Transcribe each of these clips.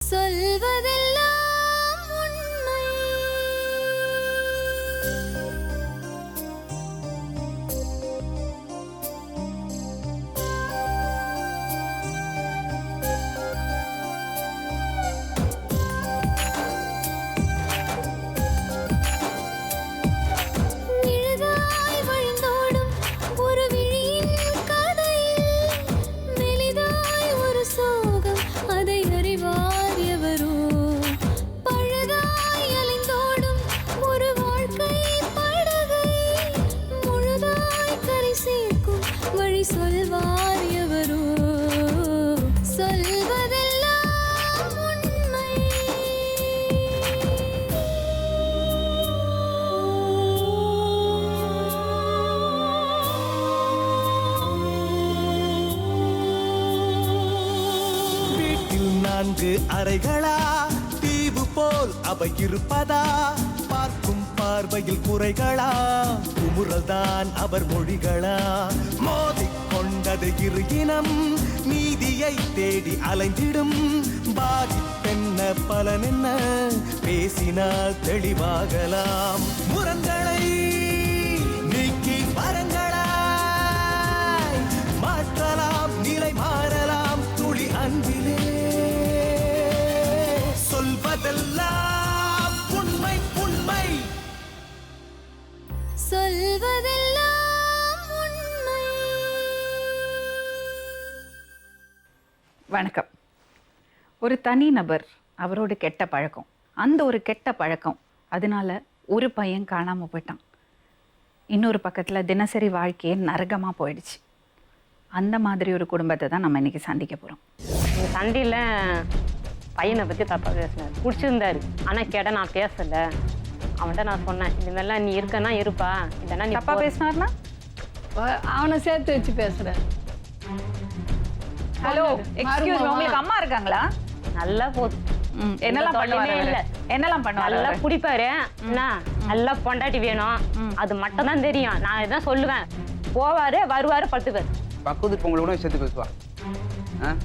சொல்வதெல்லாம் உண்மை. நிழலாய் வழிந்தோடும் ஒரு விழியின் கதையில் மெலிதாய் ஒரு சோகம், அதை அறிவார் எவரோ. பழுதாய் அலைந்தோடும் ஒரு வாழ்க்கை படகை முழுதாய் கரை சேர்க்கும் வழி சொல்வார் எவரோ. சொல்வதெல்லாம் உண்மை. வீட்டில் 4 அறைகளா, தீவு போல் அவை இருப்பதா? பார்க்கும் பார்வையில் குறைகளா, குமுறல்தான் அவர் மொழிகளா? மோதிக்கொண்டது இரு இனம், நீதியை தேடி அலைந்திடும். பாதிப்பென்ன பலனென்ன, பேசினால் தெளிவாகலாம். முரண்களை நீக்கி வரங்களாய் மாற்றலாம், நிலை மாறலாம் துளி அன்பிலே. சொல்வதெல்லாம் உண்மை உண்மை. சொல்வதெல்லாம் உண்மை. வணக்கம். ஒரு தனி நபர், அவரோட கெட்ட பழக்கம், அந்த ஒரு கெட்ட பழக்கம் அதனால ஒரு பையன் காணாமல் போயிட்டான். இன்னொரு பக்கத்தில் தினசரி வாழ்க்கையே நரகமாக போயிடுச்சு. அந்த மாதிரி ஒரு குடும்பத்தை தான் நம்ம இன்னைக்கு சந்திக்க போகிறோம். இந்த சண்டையில் பையனை பற்றி தப்பாக பேசினார். பிடிச்சிருந்தாரு, ஆனால் கேட்டால் நான் பேசலை. அவன்கிட்ட நான் சொன்னேன், இந்த மாதிரிலாம் நீ இருக்கன்னா இருப்பா, இல்லைன்னா நீ தப்பாக பேசினார்னா அவனை சேர்த்து வச்சு பேசுறேன். ஹலோ எக்ஸ்கியூஸ், உங்களுக்கு அம்மா இருக்காங்களா? நல்லா போகுது. என்னெல்லாம் பண்ணுவாரு? இல்லை என்னெல்லாம் பண்ணுவாரு? நல்லா குடிப்பாரு, என்ன நல்லா பொண்டாட்டி வேணும், அது மட்டும் தான் தெரியும். நான் இதான் சொல்லுவேன். போவாரு வருவாரு படுத்துக்காரு. பக்கத்து பொங்கல் கூட சேர்த்து பேசுவா.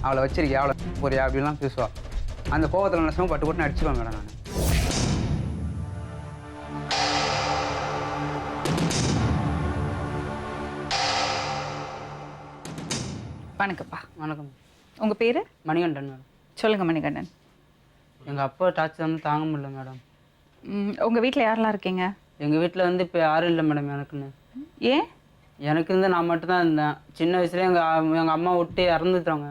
அவளை வச்சிருக்கியா, அவளை போறியா அப்படின்லாம் பேசுவா. அந்த கோவத்தில் நஷ்டமும் பட்டு போட்டு அடிச்சுருவேன் மேடம் நான். வணக்கம்ப்பா. வணக்கம். உங்கள் பேர்? மணிகண்டன் மேடம். சொல்லுங்கள் மணிகண்டன். எங்கள் அப்பா டார்ச்சர் வந்து தாங்க முடியல மேடம். உங்கள் வீட்டில் யாரெல்லாம் இருக்கீங்க? எங்கள் வீட்டில் வந்து இப்போ யாரும் இல்லை மேடம் எனக்குன்னு. ஏன்? எனக்கு இருந்து நான் மட்டும்தான் இருந்தேன். சின்ன வயசுலேயே எங்கள் அம்மா விட்டு இறந்துட்டாங்க.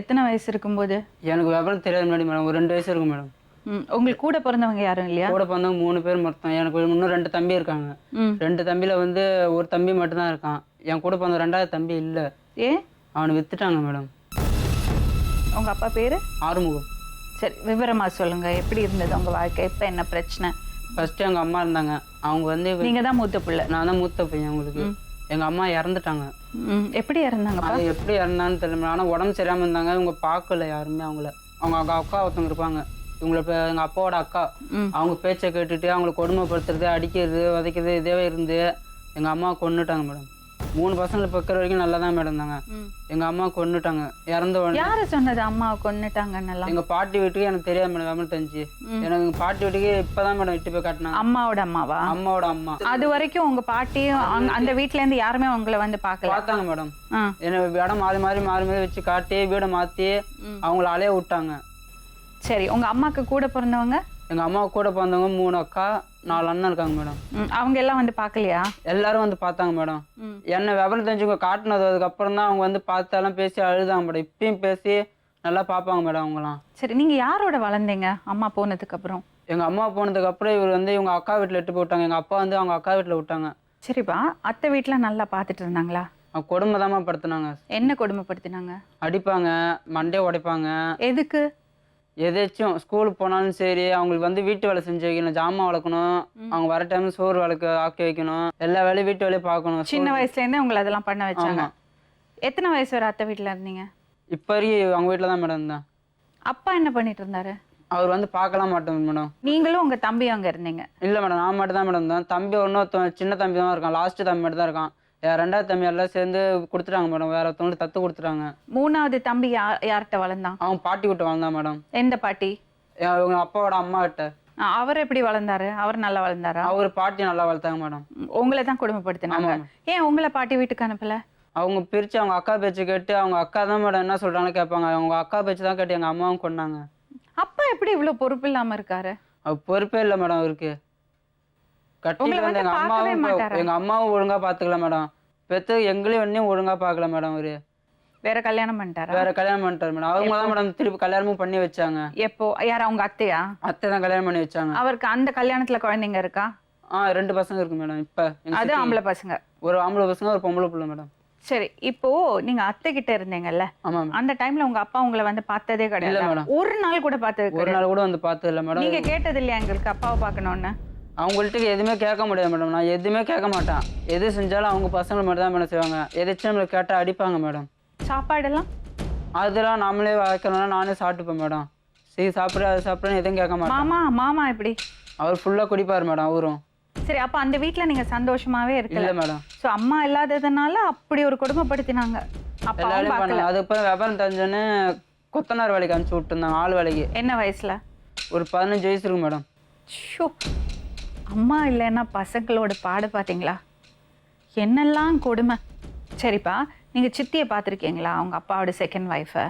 எத்தனை வயசு இருக்கும்போது? எனக்கு விவரம் தெரியாது மேடம். ஒரு 2 வயசு இருக்கும் மேடம். உங்களுக்கு கூட பிறந்தவங்க யாரும் இல்லையா? கூட பிறந்தவங்க 3 பேர் மொத்தம். எனக்கு இன்னும் 2 தம்பி இருக்காங்க. 2 தம்பியில் வந்து ஒரு தம்பி மட்டும்தான் இருக்கான். என் கூட பிறந்த 2வது தம்பி இல்லை. ஏன்? அவனை வித்துட்டாங்க மேடம். உங்கள் அப்பா பேர்? ஆறுமுகம். சரி, விவரமாக சொல்லுங்கள். எப்படி இருந்தது உங்கள் வாழ்க்கை? இப்போ என்ன பிரச்சனை? ஃபஸ்ட்டு எங்கள் அம்மா இருந்தாங்க. அவங்க வந்து நீங்கள் தான் மூத்த பிள்ளை? நான் தான் மூத்த பையன். அவங்களுக்கு எங்கள் அம்மா இறந்துட்டாங்க. எப்படி இறந்தாங்கப்பா? அது எப்படி இறந்தான்னு தெரியல. ஆனால் உடம்பு சரியாமல் இருந்தாங்க. இவங்க பார்க்கல யாருமே அவங்கள. அவங்க அக்கா ஒருத்தவங்க இருப்பாங்க. இவங்கள இப்போ எங்கள் அப்பாவோட அக்கா. அவங்க பேச்சை கேட்டுட்டு அவங்கள கொடுமைப்படுத்துறது, அடிக்கிறது, உதைக்கிறது இதே இருந்து எங்கள் அம்மா கொன்னுட்டாங்க மேடம். 3 பசங்களை பக்கிற வரைக்கும் நல்லா தான் மேடம் இருந்தாங்க. எங்கள் அம்மா கொன்னுட்டாங்க. இறந்த உடனே யாரு சொன்னது அம்மா கொன்னுட்டாங்கன்னு? எங்கள் பாட்டி வீட்டுக்கு எனக்கு தெரியாது மேடம். விமல் தெரிஞ்சு எனக்கு எங்கள் பாட்டி வீட்டுக்கு இப்போதான் மேடம் இட்டு போய் காட்டினாங்க. அம்மாவோட அம்மாவா? அம்மாவோட அம்மா. அது வரைக்கும் உங்க பாட்டியும் அந்த வீட்டுல இருந்து யாருமே உங்களை வந்து பார்த்தாங்க மேடம். என்ன இடம் மாறி மாறி மாறி மாறி வச்சு காட்டி வீடை மாற்றி அவங்கள அலைய விட்டாங்க. சரி, உங்க அம்மாக்கு கூட பிறந்தவங்க? எங்கள் அம்மா கூட பிறந்தவங்க 3 அக்கா 4 அண்ணன் இருக்காங்க மேடம். அவங்க எல்லாம் வந்து பார்க்கலையா? எல்லாரும் வந்து பார்த்தாங்க மேடம். என்ன விவரம் தெரிஞ்சுங்க காட்டினது. அதுக்கப்புறம் தான் அவங்க வந்து பார்த்தாலும் பேசி அழுதாங்க மேடம். இப்பயும் பேசி நல்லா பார்ப்பாங்க மேடம் அவங்களாம். சரி, நீங்க யாரோட வளர்ந்தீங்க அம்மா போனதுக்கு அப்புறம்? எங்கள் அம்மா போனதுக்கு அப்புறம் இவர் வந்து இவங்க அக்கா வீட்டில் இட்டு போட்டாங்க. எங்கள் அப்பா வந்து அவங்க அக்கா வீட்டில் விட்டாங்க. சரிப்பா, அத்தை வீட்டில் நல்லா பார்த்துட்டு இருந்தாங்களா? அவங்க கொடுமைதாம்மா படுத்துனாங்க. என்ன கொடுமைப்படுத்தினாங்க? அடிப்பாங்க, மண்டையை உடைப்பாங்க. எதுக்கு? எதாச்சும் ஸ்கூலுக்கு போனாலும் சரி, அவங்களுக்கு வந்து வீட்டு வேலை செஞ்சு வைக்கணும், ஜாமான் வளர்க்கணும், அவங்க வர டைம் சோறு ஆக்கி வைக்கணும், எல்லா வேலையும் வீட்டு வேலையும் பார்க்கணும். சின்ன வயசுல இருந்தே உங்களை அதெல்லாம் பண்ண வச்சாங்க. எத்தனை வயசு வரை அத்தை வீட்டில் இருந்தீங்க? இப்போ வரைக்கும் அவங்க வீட்டில் தான் மேடம் இருந்தேன். அப்பா என்ன பண்ணிட்டு இருந்தாரு? அவர் வந்து பார்க்கலாம் மாட்டோம் மேடம். நீங்களும் உங்க தம்பி அங்கே இருந்தீங்க? இல்லை மேடம், நான் மட்டும் தான் மேடம் இருந்தேன். தம்பி இன்னொருத்தன் சின்ன தம்பி தான் இருக்கான். லாஸ்ட்டு தம்பி மட்டும் தான் இருக்கான். என் ரெண்டாவது தம்பி எல்லாம் சேர்ந்து கொடுத்துட்டாங்க மேடம், வேற ஒருத்தவங்களுக்கு தத்து கொடுத்துட்டாங்க. 3வது தம்பி யார்கிட்ட வளர்ந்தான்? அவங்க பாட்டி விட்டு வளர்ந்தான் மேடம், எந்த பாட்டி? இவங்க அப்பாவோட அம்மா கிட்ட. அவர் எப்படி வளர்ந்தாரு? அவர் நல்லா வளர்ந்தாரா? அவர் பாட்டி நல்லா வளர்த்தாங்க மேடம். உங்களை தான் கொடுமைப்படுத்தினாங்க. ஏன் உங்களை பாட்டி வீட்டுக்கு அனுப்பல? அவங்க பிரிச்சு அவங்க அக்கா பேச்சு கேட்டு, அவங்க அக்கா தான் மேடம் என்ன சொல்றாங்கன்னு கேட்பாங்க, அவங்க அக்கா பேச்சு தான் கேட்டு எங்க அம்மாவும் கொண்டாங்க. அப்பா எப்படி இவ்வளவு பொறுப்பு இல்லாம இருக்காரு? அவர் பொறுப்பே இல்லை மேடம் அவருக்கு. கட்டிட்டு உங்களை வந்து வந்து பார்க்கவே மாட்டாரா? எங்க அம்மாவும் ஒழுங்கா பாத்துக்கல மேடம், பெத்து எங்களையும் ஒன்னையும் ஒழுங்கா பாக்கல மேடம். அவரு வேற கல்யாணம் பண்ணிட்டாரா? வேற கல்யாணம் பண்ணிட்டாரு மேடம். அவங்க தான் மேடம் திருப்பி கல்யாணமும் பண்ணி வச்சாங்க. எப்போ? யார், அவங்க அத்தையா? அத்தை தான் கல்யாணம் பண்ணி வச்சாங்க. அவருக்கு அந்த கல்யாணத்துல குழந்தைங்க இருக்கா? 2 பசங்க இருக்கு மேடம். இப்ப அது ஆம்பளை பசங்க? ஒரு ஆம்பளை பசங்க ஒரு பொம்பளை பிள்ளை மேடம். சரி, இப்போ நீங்க அத்தை கிட்ட இருந்தீங்கல்ல, ஆமா அந்த டைம்ல உங்க அப்பா உங்களை வந்து பார்த்ததே இல்ல கிடையாது? மேடம். ஒரு நாள் கூட பார்த்தது ஒரு கிடையாது? நாள் கூட வந்து பார்த்தது இல்லை மேடம். நீங்க கேட்டது இல்லையா எங்களுக்கு அப்பாவை பார்க்கணும்னு? அவங்கள்ட்ட எதுவுமே கேட்க முடியாது மேடம், நான் எதுவுமே கேட்க மாட்டேன். எது செஞ்சாலும் அவங்க பசங்களை மட்டும் தான் மேடம் செய்வாங்க. எதாச்சும் நம்மளுக்கு கேட்டால் அடிப்பாங்க மேடம். சாப்பாடெல்லாம் அதெல்லாம் நம்மளே வைக்கணும்னா நானே சாப்பிட்டுப்பேன் மேடம். சரி சாப்பிட்ற அது சாப்பிட்றேன்னு எதுவும் கேட்க மாட்டேன். மாமா எப்படி? அவர் ஃபுல்லாக குடிப்பார் மேடம் அவரும். சரி, அப்ப அந்த வீட்ல நீங்க சந்தோஷமாவே இருக்கல? இல்லை மேடம். சோ அம்மா இல்லாததுனால அப்படி ஒரு கொடுமைப்படுத்தினாங்க. அப்பாவும் எல்லாரையும் பார்க்கல? பண்ணல. அதுக்கப்புறம் விவரம் தெரிஞ்சோன்னு கொத்தனார் வேலைக்கு அனுப்பிச்சு விட்டுருந்தாங்க, ஆள் வேலைக்கு. என்ன வயசுல? ஒரு 15 வயசு இருக்கு மேடம். ஷோ, அம்மா இல்லைன்னா பசங்களோட பாடு பார்த்தீங்களா? என்னெல்லாம் கொடுமை. சரிப்பா, நீங்க சித்தியை பார்த்துருக்கீங்களா, அவங்க அப்பாவோட செகண்ட் ஒய்ஃபை?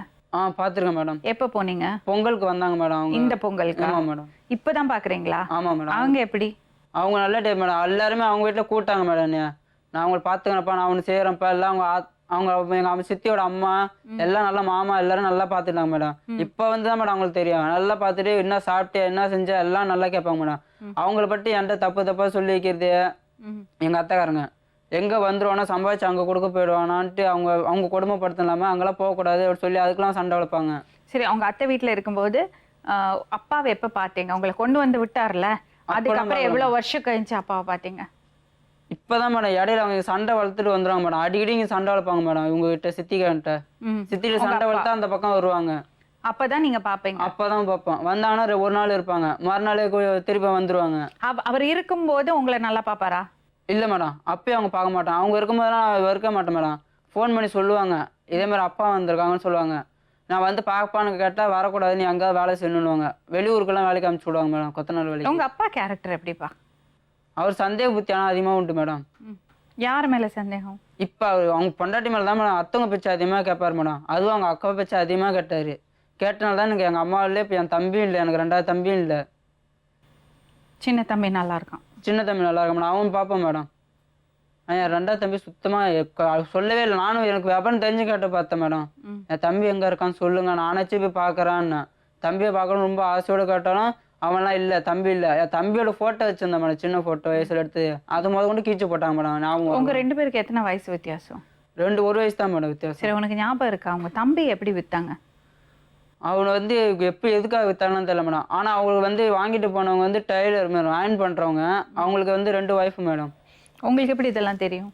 பார்த்துருக்கேன் மேடம். எப்போ போனீங்க? பொங்கலுக்கு வந்தாங்க மேடம் அவங்க. இந்த பொங்கலுக்கு? ஆமா மேடம். இப்பதான் பாக்குறீங்களா? ஆமா மேடம். அவங்க எப்படி? அவங்க நல்ல டைப் மேடம். எல்லாருமே அவங்க வீட்டில் கூட்டாங்க மேடம் என்னைய. நான் அவங்களை பார்த்துக்கிறேன்ப்பா, நான் அவனு செய்கிறேன்ப்பா, எல்லாம் அவங்க எங்கள் சித்தியோட அம்மா எல்லாம் நல்லா மாமா எல்லாரும் நல்லா பார்த்துட்டாங்க மேடம். இப்போ வந்து தான் மேடம் அவங்களுக்கு தெரியும். நல்லா பார்த்துட்டு என்ன சாப்பிட்டு என்ன செஞ்சா எல்லாம் நல்லா கேட்பாங்க மேடம். அவங்கள பற்றி என்கிட்ட தப்பாக சொல்லி வைக்கிறது எங்கள் அத்தைக்காரங்க. எங்கே வந்துடுவானா சம்பாதிச்சு அங்கே கொடுக்க போயிடுவானான்ட்டு அவங்க கொடுமைப்படுத்த இல்லாமல் அங்கெல்லாம் போகக்கூடாது அப்படி சொல்லி அதுக்கெல்லாம் சண்டை வளர்ப்பாங்க. சரி, அவங்க அத்தை வீட்டில் இருக்கும்போது அப்பாவை எப்போ பார்த்தீங்க? உங்களை கொண்டு வந்து விட்டார்ல, அதுக்கப்புறம் எவ்வளோ வருஷம் கழிச்சு அப்பாவை பார்த்தீங்க? இப்பதான் மேடம் இடையில அவங்க சண்டை வளர்த்துட்டு வந்துருவாங்க மேடம். அடிக்கடி இங்க சண்டை வளர்ப்பாங்க மேடம் இவங்க கிட்ட, சித்திகிட்ட. சித்தியில சண்டை வளர்த்தா அந்த பக்கம் வருவாங்க. அப்பதான் நீங்க பாப்பீங்க? அப்பதான் பார்ப்போம். வந்தாங்கன்னா ஒரு நாள் இருப்பாங்க, மறுநாள் திருப்பி வந்துருவாங்க. அவர் இருக்கும்போது உங்களை நல்லா பாப்பாரா? இல்ல மேடம், அப்பயும் அவங்க பார்க்க மாட்டாங்க. அவங்க இருக்கும்போதெல்லாம் இருக்க மாட்டேன் மேடம். ஃபோன் பண்ணி சொல்லுவாங்க, இதே மாதிரி அப்பா வந்திருக்காங்கன்னு சொல்லுவாங்க. நான் வந்து பார்ப்பான்னு கேட்டா வரக்கூடாது, நீ அங்கே வேலை செய்யணுன்னுவாங்க. வெளியூருக்கெல்லாம் வேலைக்கு அனுப்பிச்சு விடுவாங்க மேடம், கொத்தனார் வேலைக்கு. உங்க அப்பா கேரக்டர் எப்படிப்பா? அவர் சந்தேக புத்தி ஆனால் அதிகமாக உண்டு மேடம். யார் மேல சந்தேகம்? இப்போ அவங்க பொண்டாட்டி மேலே தான் மேடம் அத்தவங்க பேச்சு அதிகமாக கேட்பார் மேடம். அதுவும் அவங்க அக்கா பேச்சு அதிகமாக கேட்டார். கேட்டனால தான் எனக்கு எங்கள் அம்மா இல்லை, இப்போ என் தம்பியும் இல்லை, எனக்கு 2வது தம்பியும் இல்லை. சின்ன தம்பி நல்லா இருக்கான்? சின்ன தம்பி நல்லா இருக்க மேடம், அவன் பார்ப்பேன் மேடம். என் 2வது தம்பி சுத்தமாக சொல்லவே இல்லை. நானும் எனக்கு வியாபாரம் தெரிஞ்சு கேட்டு பார்த்தேன் மேடம். என் தம்பி எங்கே இருக்கான்னு சொல்லுங்க, நானாச்சும் போய் பார்க்குறான்னு. தம்பியை பார்க்கணும் ரொம்ப ஆசையோடு கேட்டாலும் அவன்லாம் இல்லை, தம்பி இல்லை. என் தம்பியோட ஃபோட்டோ வச்சிருந்தேன் மேடம், சின்ன ஃபோட்டோ வயசுல எடுத்து. அது கொண்டு கீச்சு போட்டாங்க மேடம். ஞாபகம்? உங்க 2 பேருக்கு எத்தனை வயசு வித்தியாசம்? 1 வயசு தான் மேடம் வித்தியாசம். சரி, உனக்கு ஞாபகம் இருக்கா அவங்க தம்பி எப்படி வித்தாங்க? அவனை வந்து எப்படி எதுக்காக வித்தாங்கன்னு தெரியல மேடம். ஆனால் அவங்களுக்கு வாங்கிட்டு போனவங்க டெய்லர் மேடம், அயர்ன் பண்ணுறவங்க. அவங்களுக்கு 2 ஒய்ஃப் மேடம். உங்களுக்கு எப்படி இதெல்லாம் தெரியும்?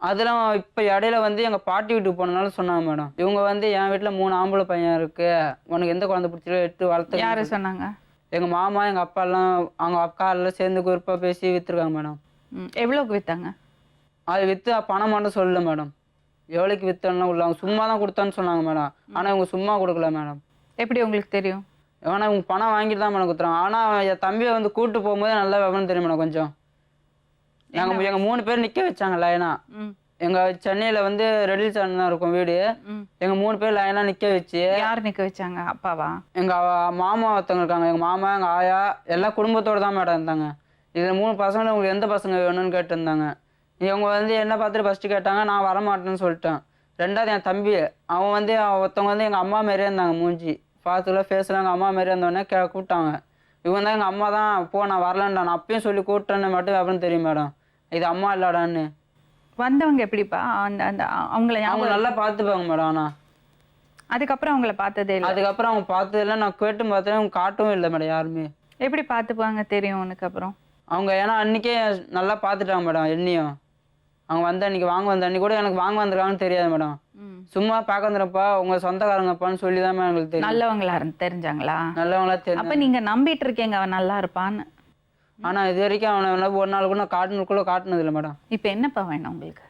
அதெல்லாம் இப்போ இடையில எங்கள் பாட்டி வீட்டுக்கு போனதுனால சொன்னாங்க மேடம். இவங்க என் வீட்டில் 3 ஆம்பளை பையன் இருக்கு, உனக்கு எந்த குழந்தை பிடிச்சிருக்கோ எடுத்து வளர்த்து. யாரு சொன்னாங்க? எங்கள் மாமா எங்கள் அப்பா எல்லாம் அவங்க அக்கா எல்லாம் சேர்ந்து குறிப்பாக பேசி விற்றுருக்காங்க மேடம். எவ்வளோக்கு விற்றாங்க? அது விற்று பணம் மட்டும் சொல்லல மேடம். எவ்வளோக்கு விற்றோன்னா உள்ள அவங்க சும்மா தான் கொடுத்தான்னு சொன்னாங்க மேடம். ஆனால் இவங்க சும்மா கொடுக்கல மேடம். எப்படி உங்களுக்கு தெரியும்? ஏன்னா இவங்க பணம் வாங்கிட்டு தான் மேடம் கொடுத்துறாங்க. ஆனால் என் தம்பியை கூப்பிட்டு போகும்போது நல்லா விவரம் தெரியும் மேடம். கொஞ்சம் எங்கள் 3 பேர் நிற்க வச்சாங்க லைனா. எங்கள் சென்னையில் ரெடில் சான் தான் இருக்கும் வீடு. எங்கள் 3 பேர் லைனாக நிற்க வச்சு. யார் நிற்க வச்சாங்க? அப்பாவா? எங்கள் மாமா ஒருத்தவங்க இருக்காங்க, எங்கள் மாமா எங்கள் ஆயா எல்லாம் குடும்பத்தோடு தான் மேடம் இருந்தாங்க. இதில் 3 பசங்களும் உங்களுக்கு எந்த பசங்க வேணும்னு கேட்டிருந்தாங்க. இவங்க என்ன பார்த்துட்டு ஃபஸ்ட்டு கேட்டாங்க, நான் வரமாட்டேன்னு சொல்லிட்டேன். 2வது என் தம்பி, அவன் ஒருத்தவங்க எங்கள் அம்மா மாரியே இருந்தாங்க, மூஞ்சி பார்த்துக்கலாம் ஃபேஸ்லாம் எங்கள் அம்மா மாரியே இருந்தோடனே கூப்பிட்டாங்க. இவன் தான் எங்கள் அம்மா தான், போ நான் வரலன்டா, நான் அப்பயும் சொல்லி கூப்பிட்டேன்னு மட்டும் அப்படின்னு தெரியும் மேடம். இது அம்மா இல்லாடான்னு. வந்தவங்க எப்படிப்பா? அந்த அவங்க நல்லா பார்த்துப்பாங்க மேடம். ஆனால் அதுக்கப்புறம் அவங்கள பார்த்ததே இல்லை? அதுக்கப்புறம் அவங்க பார்த்ததில்ல, நான் கேட்டும் பார்த்தேன், அவங்க காட்டவும் இல்லை மேடம் யாருமே. எப்படி பார்த்துப்பாங்க தெரியும் உனக்கு அப்புறம்? அவங்க ஏன்னா அன்றைக்கே நல்லா பார்த்துட்டாங்க மேடம் என்னையும். அவங்க அன்றைக்கி வந்த அன்றைக்கி கூட எனக்கு வாங்க வந்திருக்காங்கன்னு தெரியாது மேடம். சும்மா பார்க்க வந்துடுறப்பா உங்கள் சொந்தக்காரங்கப்பான்னு சொல்லி தான் எங்களுக்கு தெரியும். நல்லவங்களா தெரிஞ்சாங்களா? நல்லவங்களா தெரியும். அப்போ நீங்கள் நம்பிட்டு இருக்கீங்க அவன் நல்லா இருப்பான்னு. ஆனால் இது வரைக்கும் அவனை ஒரு நாள் கூட நான் காட்டினதுக்குள்ளே காட்டினதில்லை மேடம். இப்போ என்னப்பா வேணும் உங்களுக்கு?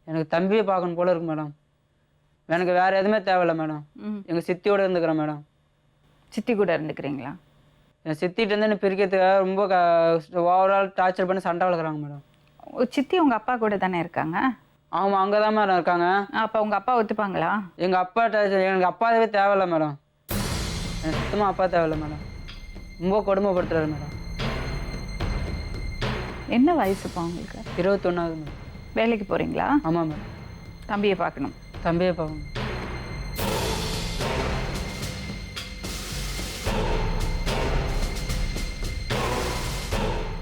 எனக்கு தம்பியை பார்க்கணும் போல இருக்கு மேடம். எனக்கு வேற எதுவுமே தேவையில்ல மேடம். எங்கள் சித்தியோட இருந்துக்கிறேன் மேடம். சித்தி கூட இருந்துக்கிறீங்களா? என் சித்திட்டு இருந்து என்ன பிரிக்கிறதுக்காக ரொம்ப ஓவரால் டார்ச்சர் பண்ணி சண்டை வளர்க்குறாங்க மேடம். சித்தி உங்க அப்பா கூட தானே இருக்காங்க? ஆமாம், அங்கே தான் மேடம் இருக்காங்க. அப்போ உங்க அப்பா ஒத்துப்பாங்களா? எங்கள் அப்பா எனக்கு அப்பாவே தேவையில்ல மேடம். எனக்கு சுத்தமாக அப்பா தேவையில்ல மேடம். ரொம்ப கொடுமைப்படுத்துறாரு மேடம். என்ன வயசுப்பா உங்களுக்கு? 21 மேடம். வேலைக்கு போறீங்களா? ஆமாம் மேடம். தம்பியை பார்க்கணும். தம்பியை பார்க்கணும்.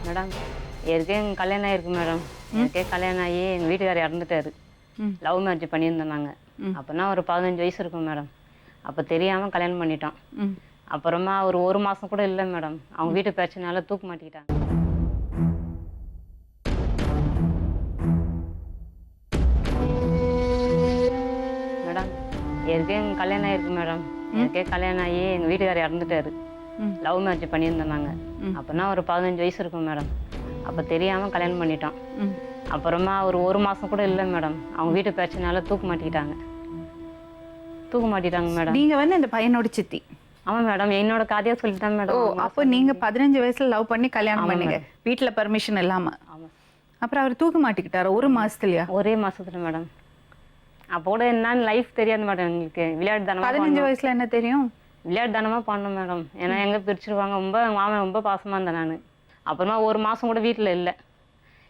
மேடம் ஏற்கனவே எங்கள் கல்யாணம் ஆயிருக்கு மேடம். எனக்கே கல்யாணம் ஆகி எங்கள் வீட்டுக்காரர் இறந்துட்டாரு. லவ் மேரேஜ் பண்ணியிருந்தோம் நாங்கள். அப்போனா ஒரு 15 வயசு இருக்கும் மேடம். அப்போ தெரியாமல் கல்யாணம் பண்ணிட்டோம். அப்புறமா ஒரு மாதம் கூட இல்லை மேடம். அவங்க வீட்டு பிரச்சனையால தூக்கு மாட்டிக்கிட்டாங்க. மேடம் ஏற்கனவே எங்கள் கல்யாணம் ஆயிருக்கு மேடம். எனக்கே கல்யாணம் ஆகி எங்கள் வீட்டுக்காரர் இறந்துட்டாரு. லவ் மேரேஜ் பண்ணியிருந்தோம் நாங்கள். அப்போனா ஒரு 15 வயசு இருக்கும் மேடம். அப்போ தெரியாமல் கல்யாணம் பண்ணிட்டோம். அப்புறமா ஒரு மாதம் கூட இல்லை மேடம். அவங்க வீட்டு பிரச்சனையால தூக்கு மாட்டிக்கிட்டாங்க மேடம். நீங்க வந்து இந்த பையனோட சித்தி? ஆமாம் மேடம், என்னோட கதையை சொல்லிட்டேன் ஓ, மேடம். அப்போ நீங்க 15 வயசுல லவ் பண்ணி கல்யாணம் பண்ணீங்க, வீட்டுல பர்மிஷன் இல்லாம. ஆமாம். அப்புறம் அவர் தூக்கு மாட்டிக்கிட்டாரு ஒரு மாசத்துலயா? ஒரே மாசத்துல மேடம். அப்போட என்னன்னு லைஃப் தெரியாது மேடம் எங்களுக்கு. விளையாட்டு தானமா 15 வயசுல என்ன தெரியும்? விளையாட்டு தானமா பண்ணோம் மேடம். ஏன்னா எங்கே பிரிச்சிருவாங்க. ரொம்ப மாமன் ரொம்ப பாசமாக இருந்தேன் நான். அப்புறமா ஒரு மாதம் கூட வீட்டில் இல்லை.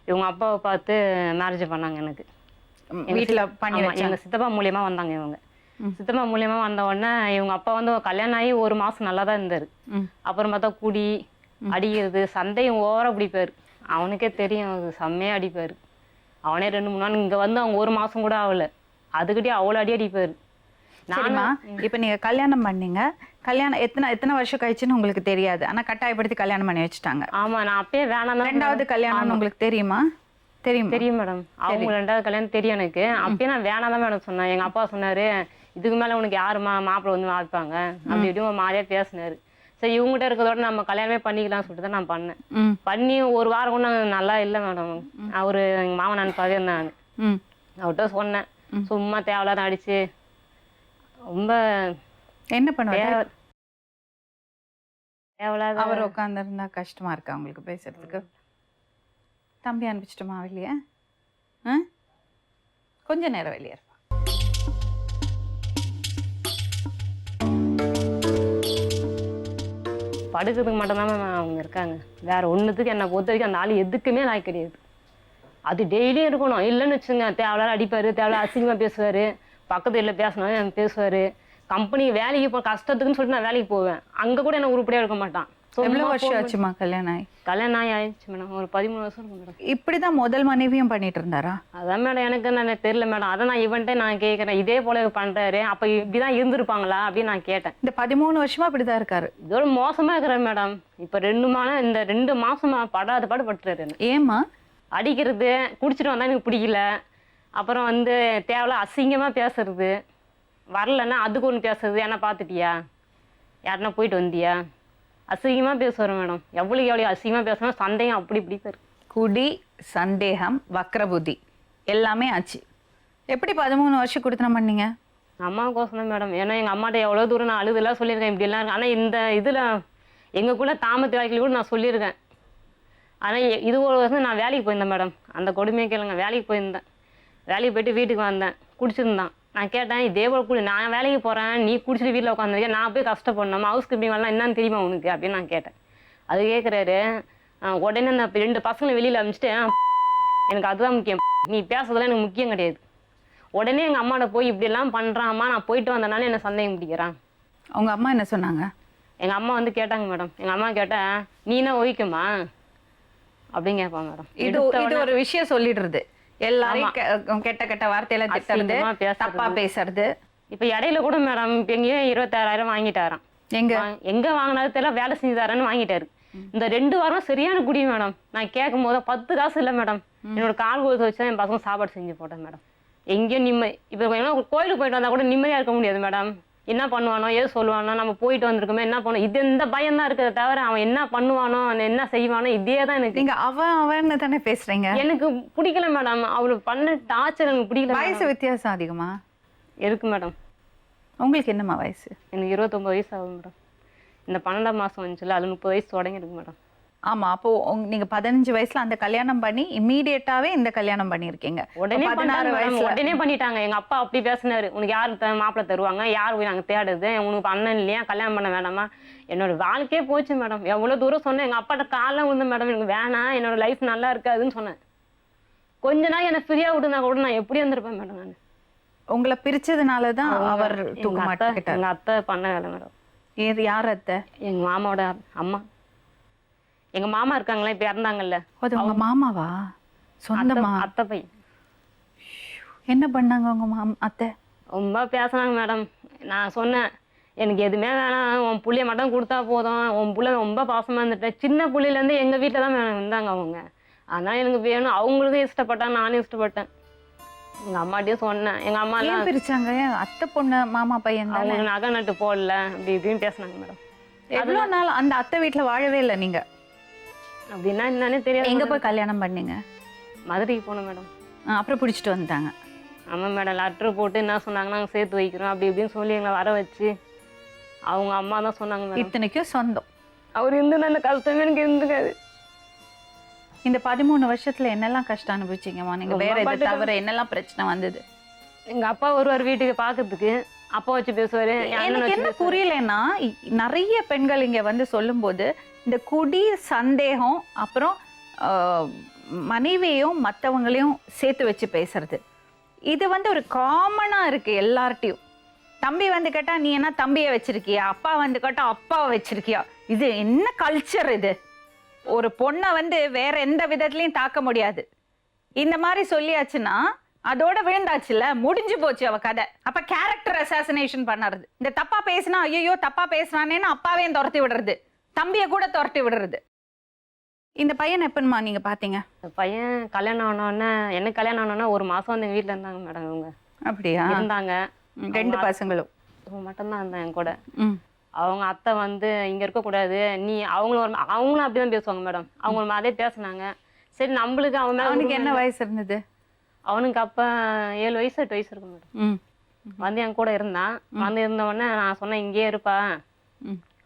இவங்க அப்பாவை பார்த்து மேரேஜ் பண்ணாங்க எனக்கு. வீட்டில் பண்ணி எங்கள் சித்தப்பா மூலியமா வந்தாங்க இவங்க. சித்தப்பா மூலியமா வந்த உடனே இவங்க அப்பா வந்து கல்யாணம் ஆகி ஒரு மாதம் நல்லா தான் இருந்தார். அப்புறம் பார்த்தா குடி அடிக்கிறது, சண்டையும் ஓவராக பிடிப்பார். அவனுக்கே தெரியும், அது செம்மையாக அடிப்பார். அவனே 2-3 நாள் இங்கே வந்து அவங்க ஒரு மாதம் கூட ஆகலை, அதுக்கிட்டே அவ்வளோ அடிப்பார். சரிம்மா, இப்போ நீங்க கல்யாணம் பண்ணீங்க. கல்யாணம் எத்தனை வருஷம் கழிச்சுன்னு உங்களுக்கு தெரியாது, ஆனா கட்டாயப்படுத்தி கல்யாணம் பண்ணி வச்சுட்டாங்க. ஆமா, நான் அப்பயே வேணாம். 2வது கல்யாணம் உங்களுக்கு தெரியுமா? தெரியும் மேடம். அவங்க 2வது கல்யாணம் தெரியும் எனக்கு. அப்பயே நான் வேணாம் தான் மேடம் சொன்னேன். எங்க அப்பா சொன்னாரு, இதுக்கு மேல உனக்கு யாருமா மாப்பிள்ளை வந்து வாழ்ப்பாங்க அப்படி இப்படி ஒரு மாதிரியா பேசினாரு. சரி இவங்ககிட்ட இருக்கிறதோட நம்ம கல்யாணமே பண்ணிக்கலாம்னு சொல்லிட்டு தான் நான் பண்ணேன். பண்ணி ஒரு வாரம் கூட நல்லா இல்லை மேடம். அவரு எங்க மாமா நான் பகிர்ந்தேன். நான் அவர்கிட்ட சொன்னேன், சும்மா தேவையில்லாத அடிச்சு ரொம்ப என்ன பண்ணுவாரு? தேவையில்லாத அவர் உட்காந்துருந்தா கஷ்டமா இருக்கா உங்களுக்கு பேசுறதுக்கு? தம்பி அனுப்பிச்சிட்டுமா வெளியே? கொஞ்ச நேரம் வெளியே இருப்பா. படுக்கிறதுக்கு மட்டும்தான் அவங்க இருக்காங்க. வேற ஒன்றுத்துக்கு என்னை பொறுத்த வரைக்கும் அந்த ஆள் எதுக்குமே நாய் கிடையாது. அது டெய்லியும் இருக்கணும். இல்லைன்னு வச்சுங்க, தேவையில்லாத அடிப்பார், தேவையில்லாத அசிங்கமாக பேசுவார், பக்கத்து வீட்டில் பேசினாலும் பேசுவார். கம்பெனி வேலைக்கு கஷ்டத்துக்குன்னு சொல்லிட்டு நான் வேலைக்கு போவேன், அங்கே கூட என்ன உருப்படியாக இருக்க மாட்டான். எவ்வளோ வருஷம் ஆச்சுமா கல்யாணம் ஆகி? கல்யாணம் ஆயிடுச்சு மேடம், ஒரு 13 வருஷம் இருக்கும் மேடம். இப்படிதான் முதல் மனைவியும் பண்ணிட்டு இருந்தாரா? அதான் மேடம் எனக்கு நான் தெரியல மேடம். அதான் நான் இவன்ட்டே நான் கேட்குறேன், இதே போல பண்றாரு, அப்போ இப்படிதான் இருந்திருப்பாங்களா அப்படின்னு நான் கேட்டேன். இந்த 13 வருஷமா இப்படிதான் இருக்காரு? இதோட மோசமா இருக்கிறேன் மேடம். இப்போ இந்த 2 மாசமா படாத பாடு பட்டுறாரு. ஏமா? அடிக்கிறது, குடிச்சிட்டு வந்தா எனக்கு பிடிக்கல. அப்புறம் வந்து தேவையில்ல அசிங்கமா பேசுறது, வரலன்னா அதுக்கு ஒன்று பேசுறது, என்ன பார்த்துட்டியா, யாருன்னா போயிட்டு வந்தியா, அசிங்கமாக பேசுவார் மேடம். எவ்வளோ அசிங்கமாக பேசணும், சந்தேகம் அப்படி இப்படி பேர். குடி, சந்தேகம், வக்ரபுத்தி எல்லாமே ஆச்சு. எப்படி 13 வருஷம் கொடுத்தனம் பண்ணீங்க? அம்மாவுக்கோசம் தான் மேடம். ஏன்னா எங்கள் அம்மாட்ட எவ்வளோ தூரம் நான் அழுதெல்லாம் சொல்லியிருக்கேன், இப்படிலாம் இருக்கு. ஆனால் இந்த இதில் எங்களுக்குள்ள தாமத்து வாழ்க்கையில் கூட நான் சொல்லியிருக்கேன். ஆனால் இது ஒரு வருஷம் நான் வேலைக்கு போயிருந்தேன் மேடம். அந்த கொடுமையை கேளுங்க. வேலைக்கு போயிருந்தேன், வேலைக்கு போயிட்டு வீட்டுக்கு வந்தேன், குடிச்சிருந்தான். நான் கேட்டேன், இதே போல் குடி, நான் வேலைக்கு போகிறேன், நீ குடிச்சிட்டு வீட்டில் உட்காந்துருக்கேன், நான் போய் கஷ்டப்படணும், ஹவுஸ் கீப்பிங் வரலாம் என்னன்னு தெரியுமா உனக்கு அப்படின்னு நான் கேட்டேன். அது கேட்குறாரு, உடனே நான் 2 பசங்களை வெளியில் அனுப்பிச்சிட்டு, எனக்கு அதுதான் முக்கியம், நீ பேசுறதுலாம் எனக்கு முக்கியம் கிடையாது. உடனே எங்கள் அம்மாட்ட போய் இப்படிலாம் பண்ணுறாம்மா, நான் போயிட்டு வந்தனால என்ன சந்தேகம் பிடிக்கிறான். அவங்க அம்மா என்ன சொன்னாங்க? எங்கள் அம்மா வந்து கேட்டாங்க மேடம். எங்கள் அம்மா கேட்டேன், நீனா ஒழிக்குமா அப்படின்னு கேட்பான் மேடம். இது ஒரு விஷயம் சொல்லிடுறது, எல்லாரையும் கெட்ட வார்த்தையில திட்டுறது, தப்பா பேசுறது. இப்ப இடையில கூட மேடம் இப்ப எங்கேயும் 26,000 வாங்கிட்டாராம். எங்க வாங்கினது தெரியல, வேலை செஞ்சு தரேன்னு வாங்கிட்டாரு. இந்த 2 வாரம் சரியான குடி மேடம். நான் கேட்கும் போது 10 காசு இல்லை மேடம். என்னோட கால் கொடுத்து வச்சு என் பசங்க சாப்பாடு செஞ்சு போட்டேன் மேடம். எங்கேயும் இப்ப கோயிலுக்கு போயிட்டு வந்தா கூட நிம்மதியா இருக்க முடியாது மேடம். என்ன பண்ணுவானோ ஏது சொல்லுவானோ நம்ம போயிட்டு வந்திருக்கோமே என்ன பண்ணுவோம் இது இந்த பயம் தான் இருக்கிறத தவிர அவன் என்ன பண்ணுவானோ அவன் என்ன செய்வானோ இதே தான் எனக்கு. நீங்க அவன்னு தானே பேசுறீங்க. எனக்கு பிடிக்கல மேடம், அவளுக்கு பண்ண டார்ச்சர் எனக்கு பிடிக்கல. வயசு வித்தியாசம் அதிகமா இருக்கு மேடம். உங்களுக்கு என்னம்மா வயசு? எனக்கு 29 வயசு ஆகும் மேடம். இந்த 12ஆம் மாதம் வந்துச்சுல அது 30 வயசு தொடங்கிருக்கு மேடம். ஆமா, அப்போ நீங்க 15 வயசுல அந்த கல்யாணம் பண்ணி இம்மீடியட்டாவே இந்த கல்யாணம் பண்ணிருக்கீங்க. உடனே 16 வயசுல உடனே பண்ணிட்டாங்க. எங்க அப்பா அப்படி பேசினாரு, உனக்கு யாரு மாப்பிள்ளை தருவாங்க, யார் போய் நாங்க தேடுறது, உனக்கு அண்ணன் இல்லையா, கல்யாணம் பண்ண வேணாமா. என்னோட வாழ்க்கையே போச்சு மேடம். எவ்வளவு தூரம் சொன்னேன், எங்க அப்பாட்ட காலம் விழுந்த மேடம், எனக்கு வேணாம், என்னோட லைஃப் நல்லா இருக்காதுன்னு சொன்னேன். கொஞ்ச நாள் என்ன ஃப்ரீயா விட்டுனா கூட நான் எப்படி இருந்திருப்பேன் மேடம். நான் உங்களை பிரிச்சதுனாலதான் அவர் தூக்க மாட்டேன். எங்க அத்தை பண்ண வேலை மேடம். யார் அத்தை? எங்க மாமாவோட அம்மா. எங்க மாமா இருக்காங்களா இப்ப இறந்தாங்கல்ல, அது உங்க மாமாவா? சொந்தமா? அத்தை பையன். என்ன பண்ணாங்க உங்க அத்தை? ரொம்ப பேசினாங்க மேடம். நான் சொன்னேன், எனக்கு எதுவுமே வேணாம், உன் புள்ளைய மட்டும் கொடுத்தா போதும், உன் புள்ள ரொம்ப பாசமா இருந்துட்டேன். சின்ன புள்ளையிலேருந்து எங்க வீட்டில் தான் இருந்தாங்க அவங்க, அதனால எனக்கு வேணும். அவங்களுக்கும் இஷ்டப்பட்டாங்க, நானும் இஷ்டப்பட்டேன். எங்க அம்மாட்டையும் சொன்னேன். எங்க அம்மா எல்லாம் பிரிச்சாங்க. அத்தை பொண்ணு மாமா பையன் தான். அவங்க நகை நட்டு போடல அப்படி இப்படின்னு பேசினாங்க மேடம். எவ்வளவு நாள் அந்த அத்தை வீட்டுல வாழவே இல்லை நீங்க? அப்படின்னா என்னன்னே தெரியாது. எங்க போய் கல்யாணம் பண்ணீங்க? மதுரைக்கு போனோம் மேடம். அப்புறம் பிடிச்சிட்டு வந்துட்டாங்க. ஆமாம் மேடம். லெட்ரு போட்டு என்ன சொன்னாங்க, நாங்கள் சேர்த்து வைக்கிறோம் அப்படி இப்படின்னு சொல்லி எங்களை வர வச்சு அவங்க அம்மா தான் சொன்னாங்க மேடம். இத்தனைக்கும் சொந்தம். அவர் இருந்து நல்ல கஷ்டமே எனக்கு இருந்துக்காது. இந்த 13 வருஷத்துல என்னெல்லாம் கஷ்டம் அனுபவிச்சீங்கம்மா நீங்க? வேற எதை தவிர என்னெல்லாம் பிரச்சனை வந்தது? எங்க அப்பா வருவார் வீட்டுக்கு பாக்குறதுக்கு, அப்பா வச்சு பேசுவாரு. எனக்கு என்ன புரியலன்னா, நிறைய பெண்கள் இங்க வந்து சொல்லும்போது இந்த குடி, சந்தேகம், அப்புறம் மனைவியையும் மற்றவங்களையும் சேர்த்து வச்சு பேசுறது, இது வந்து ஒரு காமனா இருக்கு எல்லார்ட்டையும். தம்பி வந்து கேட்டா நீ என்ன தம்பியை வச்சிருக்கியா, அப்பா வந்து கேட்டா அப்பாவை வச்சிருக்கியா, இது என்ன கல்ச்சர் இது? ஒரு பொண்ணை வந்து வேற எந்த விதத்துலயும் தாக்க முடியாது. இந்த மாதிரி சொல்லியாச்சுன்னா அதோட விழுந்தாச்சுல, முடிஞ்சு போச்சு அவ கதை. அப்ப கேரக்டர் அசாசினேஷன் பண்ணறது. இந்த தப்பா பேசினா ஐயோ தப்பா பேசுறானேன்னு அப்பாவையும் துரத்தி விடுறது, தம்பியை கூட துரத்தி விடுறது. இந்த பையன் எப்பமா நீங்க பாத்தீங்க? பையன் கல்யாணம் ஆனோடனே, எனக்கு கல்யாணம் ஆனோன்னா 1 மாசம் வந்து எங்க வீட்டுல இருந்தாங்க மேடம். இவங்க அப்படியா? இருந்தாங்க. 2 பசங்களும் மட்டும்தான் இருந்தாங்க என் கூட. அவங்க அத்தை வந்து இங்க இருக்கக்கூடாது நீ, அவங்களும் அப்படிதான் பேசுவாங்க மேடம். அவங்க அதே பேசினாங்க. சரி நம்மளுக்கு அவன் மேல. அவனுக்கு என்ன வயசு இருந்தது? அவனுக்கு அப்ப 7 வயசு 8 வயசு இருக்கும் மேடம். வந்து என் கூட இருந்தான். வந்து இருந்தவொடனே நான் சொன்னேன் இங்கேயே இருப்பா,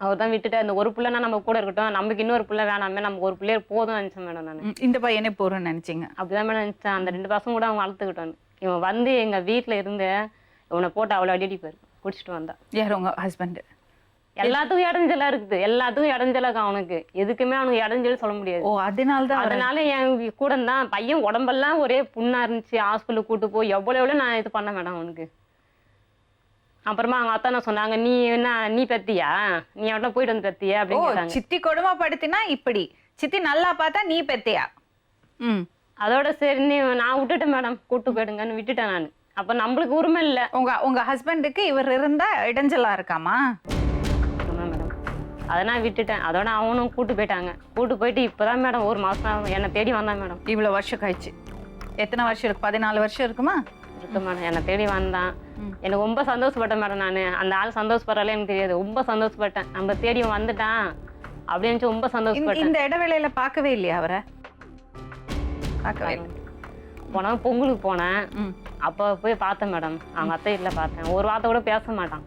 அவர் தான் விட்டுட்டு அந்த ஒரு பிள்ளைனா நம்ம கூட இருக்கட்டும், நமக்கு இன்னொரு பிள்ளை வேணாமே, நமக்கு ஒரு பிள்ளைய போதும் நினைச்சேன் மேடம். நான் இந்த பையனே போறேன்னு நினைச்சீங்க? அப்படிதான் மேடம் நினைச்சேன். அந்த 2 பசங்க கூட அவன் வளர்த்துக்கிட்டான். இவன் வந்து எங்க வீட்டுல இருந்து இவனை போட்டு அவ்வளோ அடிப்பாரு, குடிச்சிட்டு வந்தான். யார் உங்க ஹஸ்பண்ட்? எல்லாத்துக்கும் இடைஞ்சலா இருக்குது, எல்லாத்துக்கும் இடைஞ்சலா இருக்கு அவனுக்கு. எதுக்குமே அவனுக்கு இடைஞ்சல் சொல்ல முடியாது. ஓ, அதனால என் கூட தான் பையன் உடம்பெல்லாம் ஒரே புண்ணா இருந்துச்சு. ஹாஸ்பிட்டலுக்கு கூட்டு போய் எவ்வளவு நான் இது பண்ண மேடம் அவனுக்கு. அப்புறமா அவங்க அத்தா என்ன சொன்னாங்க, நீ என்ன நீ பெத்தியா, நீ அவட்ட போயிட்டு வந்து பெத்தியா அப்படின்னு. சித்தி கொடுமைப்படுத்தினா இப்படி, சித்தி நல்லா பார்த்தா நீ பெத்தியா? அதோட சரி நான் விட்டுட்டேன் மேடம், கூட்டு போயிடுங்கன்னு விட்டுட்டேன் நான். அப்ப நம்மளுக்கு உரிமை இல்லை. உங்க ஹஸ்பண்டுக்கு இவர் இருந்தா இடைஞ்சலா இருக்காமா? அதை நான் விட்டுட்டேன். அதோட அவனும் கூட்டு போயிட்டாங்க. கூட்டு போயிட்டு இப்பதான் மேடம் 1 மாசம் என்னை தேடி வந்தான் மேடம். இவ்வளவு வருஷம் கழிச்சு? எத்தனை வருஷம் இருக்கு? 14 வருஷம் இருக்குமா? இருக்கு மேடம். என்னை தேடி வந்தான். எனக்கு ரொம்ப சந்தோஷப்பட்டேன் மேடம். நான் அந்த ஆள் சந்தோஷப்படுறாலே எனக்கு தெரியாது, ரொம்ப சந்தோஷப்பட்டேன். நம்ம தேடி வந்துட்டான் அப்படின்னு ரொம்ப சந்தோஷப்பட்டேன். இந்த இடைவேளையில பார்க்கவே இல்லையா அவரை? பார்க்கவே இல்லை. போனா பொங்கலுக்கு போனேன், அப்போ போய் பார்த்தேன் மேடம். அவங்க அத்தை வீட்டில் பார்த்தேன். ஒரு வார்த்தை கூட பேச மாட்டான்.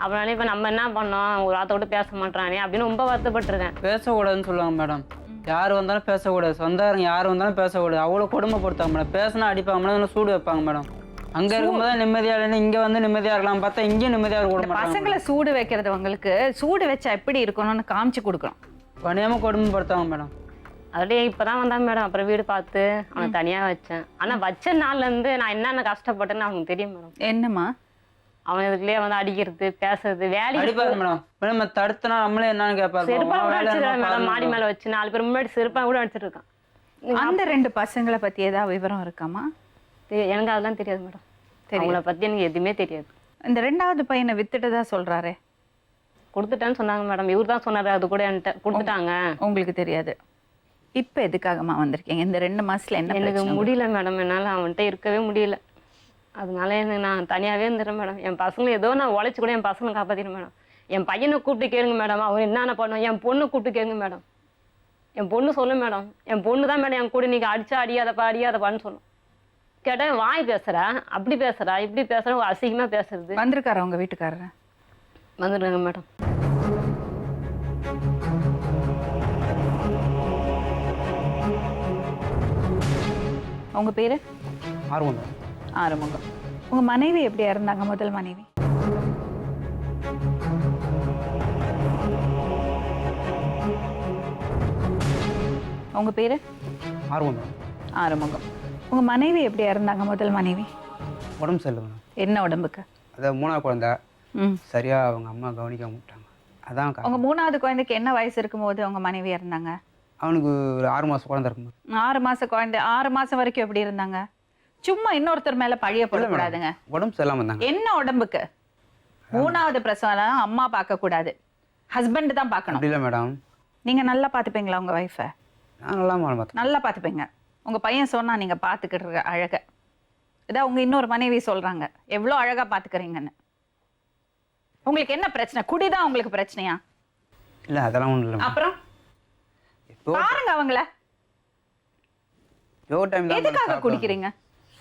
அப்புறம் இப்போ நம்ம என்ன பண்ணோம், ஒரு வார்த்தை கூட பேச மாட்டானே அப்படின்னு ரொம்ப வருத்தப்பட்டிருக்கேன். பேசக்கூடாதுன்னு சொல்லுவாங்க மேடம். யார் வந்தாலும் பேசக்கூடாது, சொந்தக்காரங்க யார் வந்தாலும் பேசக்கூடாது. அவ்வளோ கொடுமைப்படுத்தாங்க மேடம். பேசினா அடிப்பாங்க மேடம், சூடு வைப்பாங்க மேடம். அங்கே இருக்கும்போது தான் நிம்மதியாக இல்லைன்னு இங்கே வந்து நிம்மதியாக இருக்கலாம் பார்த்தா இங்கேயும் நிம்மதியாக இருக்க. பசங்களை சூடு வைக்கிறது, உங்களுக்கு சூடு வச்சா எப்படி இருக்கணும்னு காமிச்சு கொடுக்கணும். பணியாமல் கொடுமைப்படுத்தாங்க மேடம். அதோடய இப்போதான் வந்தாங்க மேடம். அப்புறம் வீடு பார்த்து அவனை தனியாக வச்சேன். ஆனால் வச்ச நாள்லேருந்து நான் என்னென்ன கஷ்டப்பட்டேன்னு அவனுக்கு தெரியும் மேடம். என்னம்மா? அவன் இதுக்குள்ளேயே வந்து அடிக்கிறது, பேசுறது, வேலைக்கு மேடம். மேடம் தடுத்தனா நம்மளே என்னன்னு கேட்பாரு. செருப்பா கூட அடிச்சிருக்கான் மேடம். மாடி மேலே வச்சு 4 பேர் முன்னாடி செருப்பா கூட அடிச்சிட்டு இருக்கான். அந்த 2 பசங்களை பற்றி ஏதாவது விவரம் இருக்காமா? எனக்கு அதெல்லாம் தெரியாது மேடம். அவங்கள பற்றி எனக்கு எதுவுமே தெரியாது. இந்த 2வது பையனை வித்துட்டதா சொல்றாரு. கொடுத்துட்டேன்னு சொன்னாங்க மேடம். இவர் தான் சொன்னாரு, அது கூட என்கிட்ட கொடுத்துட்டாங்க. உங்களுக்கு தெரியாது. இப்போ எதுக்காகமா வந்திருக்கீங்க? இந்த 2 மாசத்துல என்ன? எனக்கு முடியல மேடம், என்னால் அவன்கிட்ட இருக்கவே முடியல. அதனால எனக்கு நான் தனியாகவே இருந்துடுறேன் மேடம். என் பசங்களை ஏதோ நான் உழைச்சி கூட என் பசங்களை காப்பாற்றிடுறேன் மேடம். என் பையனை கூப்பிட்டு கேளுங்க மேடம், அவர் என்னென்ன பண்ணுவோம். என் பொண்ணு கூப்பிட்டு கேளுங்க மேடம். என் பொண்ணு சொல்லும் மேடம், என் பொண்ணு தான் மேடம் என் கூட நீங்கள் அடிச்சா அடியாதப்பான்னு சொல்லும். கேட்டால் வாய் பேசுகிறா, அப்படி பேசுகிறா, இப்படி பேசுகிறா, அசிங்கமாக பேசுறது. வந்திருக்காரா உங்க வீட்டுக்காரர்? வந்துடுங்க மேடம். உங்க பேரு? ஆர்வம். ஆறுமுகம். உங்க மனைவி எப்படி இறந்தாங்க? முதல் மனைவி? உங்க பேரு? ஆர்வம். ஆறுமுகம். உங்க மனைவி எப்படி இறந்தாங்க? முதல் மனைவி உடம்பு சரியில்லை மேடம். என்ன உடம்புக்கு? அது 3ஆவது குழந்தை. ம். சரியா அவங்க அம்மா கவனிக்காம விட்டாங்க. அதான் உங்க 3வது குழந்தைக்கு என்ன வயசு இருக்கும்போது உங்க மனைவி இறந்தாங்க? அவனுக்கு ஒரு 6 மாதம் குழந்தை இருக்கும்போது. 6 மாச குழந்தை. 6 மாசம் வரைக்கும் எப்படி இருந்தாங்க? சும்மா இன்னொருத்தர் மேல பழிய போடக்கூடாதுங்க. உடம்பு சரியில்லாம இருந்தாங்க. என்ன உடம்புக்கு? 3வது பிரசவம் அம்மா பார்க்க கூடாது, ஹஸ்பண்ட் தான் பார்க்கணும். அப்படி இல்லை மேடம். நீங்க நல்லா பார்த்துப்பீங்களா உங்க ஒய்ஃபை? நான் நல்லா பார்த்தேன். நல்லா பார்த்துப்பீங்க. உங்க பையன் சொன்னா நீங்க பார்த்துக்கிட்டு அழக. இதான் உங்க இன்னொரு மனைவி சொல்றாங்க எவ்வளோ அழகா பார்த்துக்கிறீங்கன்னு. உங்களுக்கு என்ன பிரச்சனை? குடிதான் உங்களுக்கு பிரச்சனையா? இல்லை அதெல்லாம் ஒன்றும் இல்லை. அப்புறம் எப்போ பாருங்க அவங்கள. டைம் தான் எதுக்காக குடிக்கிறீங்க?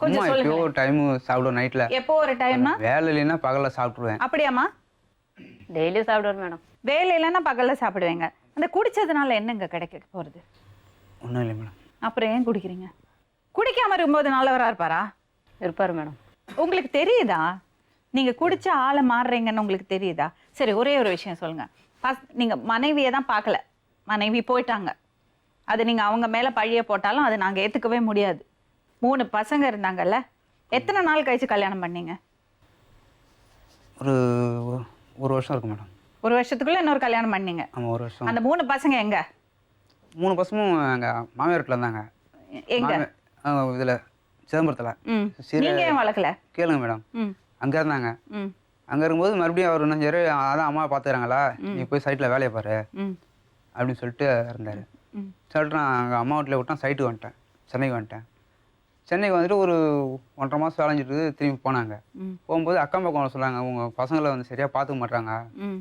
கொஞ்சம் எப்போ சொல்லுங்க. டைம் சாப்பிடுவேன் நைட்டில். எப்போ ஒரு டைம்னா? வேலை இல்லைன்னா பகலில் சாப்பிட்ருவேன். அப்படியாம்மா? டெய்லி சாப்பிடுவார் மேடம். வேலை இல்லைன்னா பகல்ல சாப்பிடுவீங்க. அந்த குடிச்சதுனால என்னங்க கிடைக்க போறது? ஒன்றும் இல்லை மேடம். அப்புறம் ஏன் குடிக்கிறீங்க? குடிக்காம இருக்கும்போது நல்லவரா இருப்பாரா? இருப்பார் மேடம். உங்களுக்கு தெரியுதா நீங்க குடிச்ச ஆளை மாறுறீங்கன்னு? உங்களுக்கு தெரியுதா? சரி, ஒரே ஒரு விஷயம் சொல்லுங்க. நீங்க மனைவியை தான் பார்க்கல, மனைவி போயிட்டாங்க. அது நீங்க அவங்க மேல பழிய போட்டாலும் அதை நாங்க ஏத்துக்கவே முடியாது. 3 பசங்க இருந்தாங்கல்ல, எத்தனை நாள் கழிச்சு கல்யாணம் பண்ணீங்க? ஒரு வருஷம் இருக்கும் மேடம். ஒரு வருஷத்துக்குள்ள இன்னொரு கல்யாணம் பண்ணீங்க? ஆமாம், ஒரு வருஷம். அந்த 3 பசங்க எங்க? 3 பசமும் எங்கள் மாமியார் வீட்டில் இருந்தாங்க. எங்க? இதில் சிதம்பரத்தில். ம். நீங்க ஏன் வளர்க்கல? கேளுங்க மேடம். ம். அங்கே இருந்தாங்க. ம். அங்கே இருக்கும்போது மறுபடியும் அவர் என்ன செய்யாரு, அதான் அம்மா பார்த்துக்கிறாங்களா, நீ போய் சைட்டில் வேலையை பாரு ம். அப்படின்னு சொல்லிட்டு இருந்தார். ம். சொல்லிட்டு நான் அங்கே அம்மா வீட்டில் விட்டான், சைட்டுக்கு வந்துட்டேன். சென்னைக்கு வந்துட்டேன். சென்னைக்கு வந்துட்டு ஒரு 1.5 மாதம் வேலைஞ்சிட்டு திரும்பி போனாங்க. ம். போகும்போது அக்கம் பக்கம் சொன்னாங்க, உங்கள் பசங்களை வந்து சரியாக பார்த்துக்க மாட்டாங்க, ம்.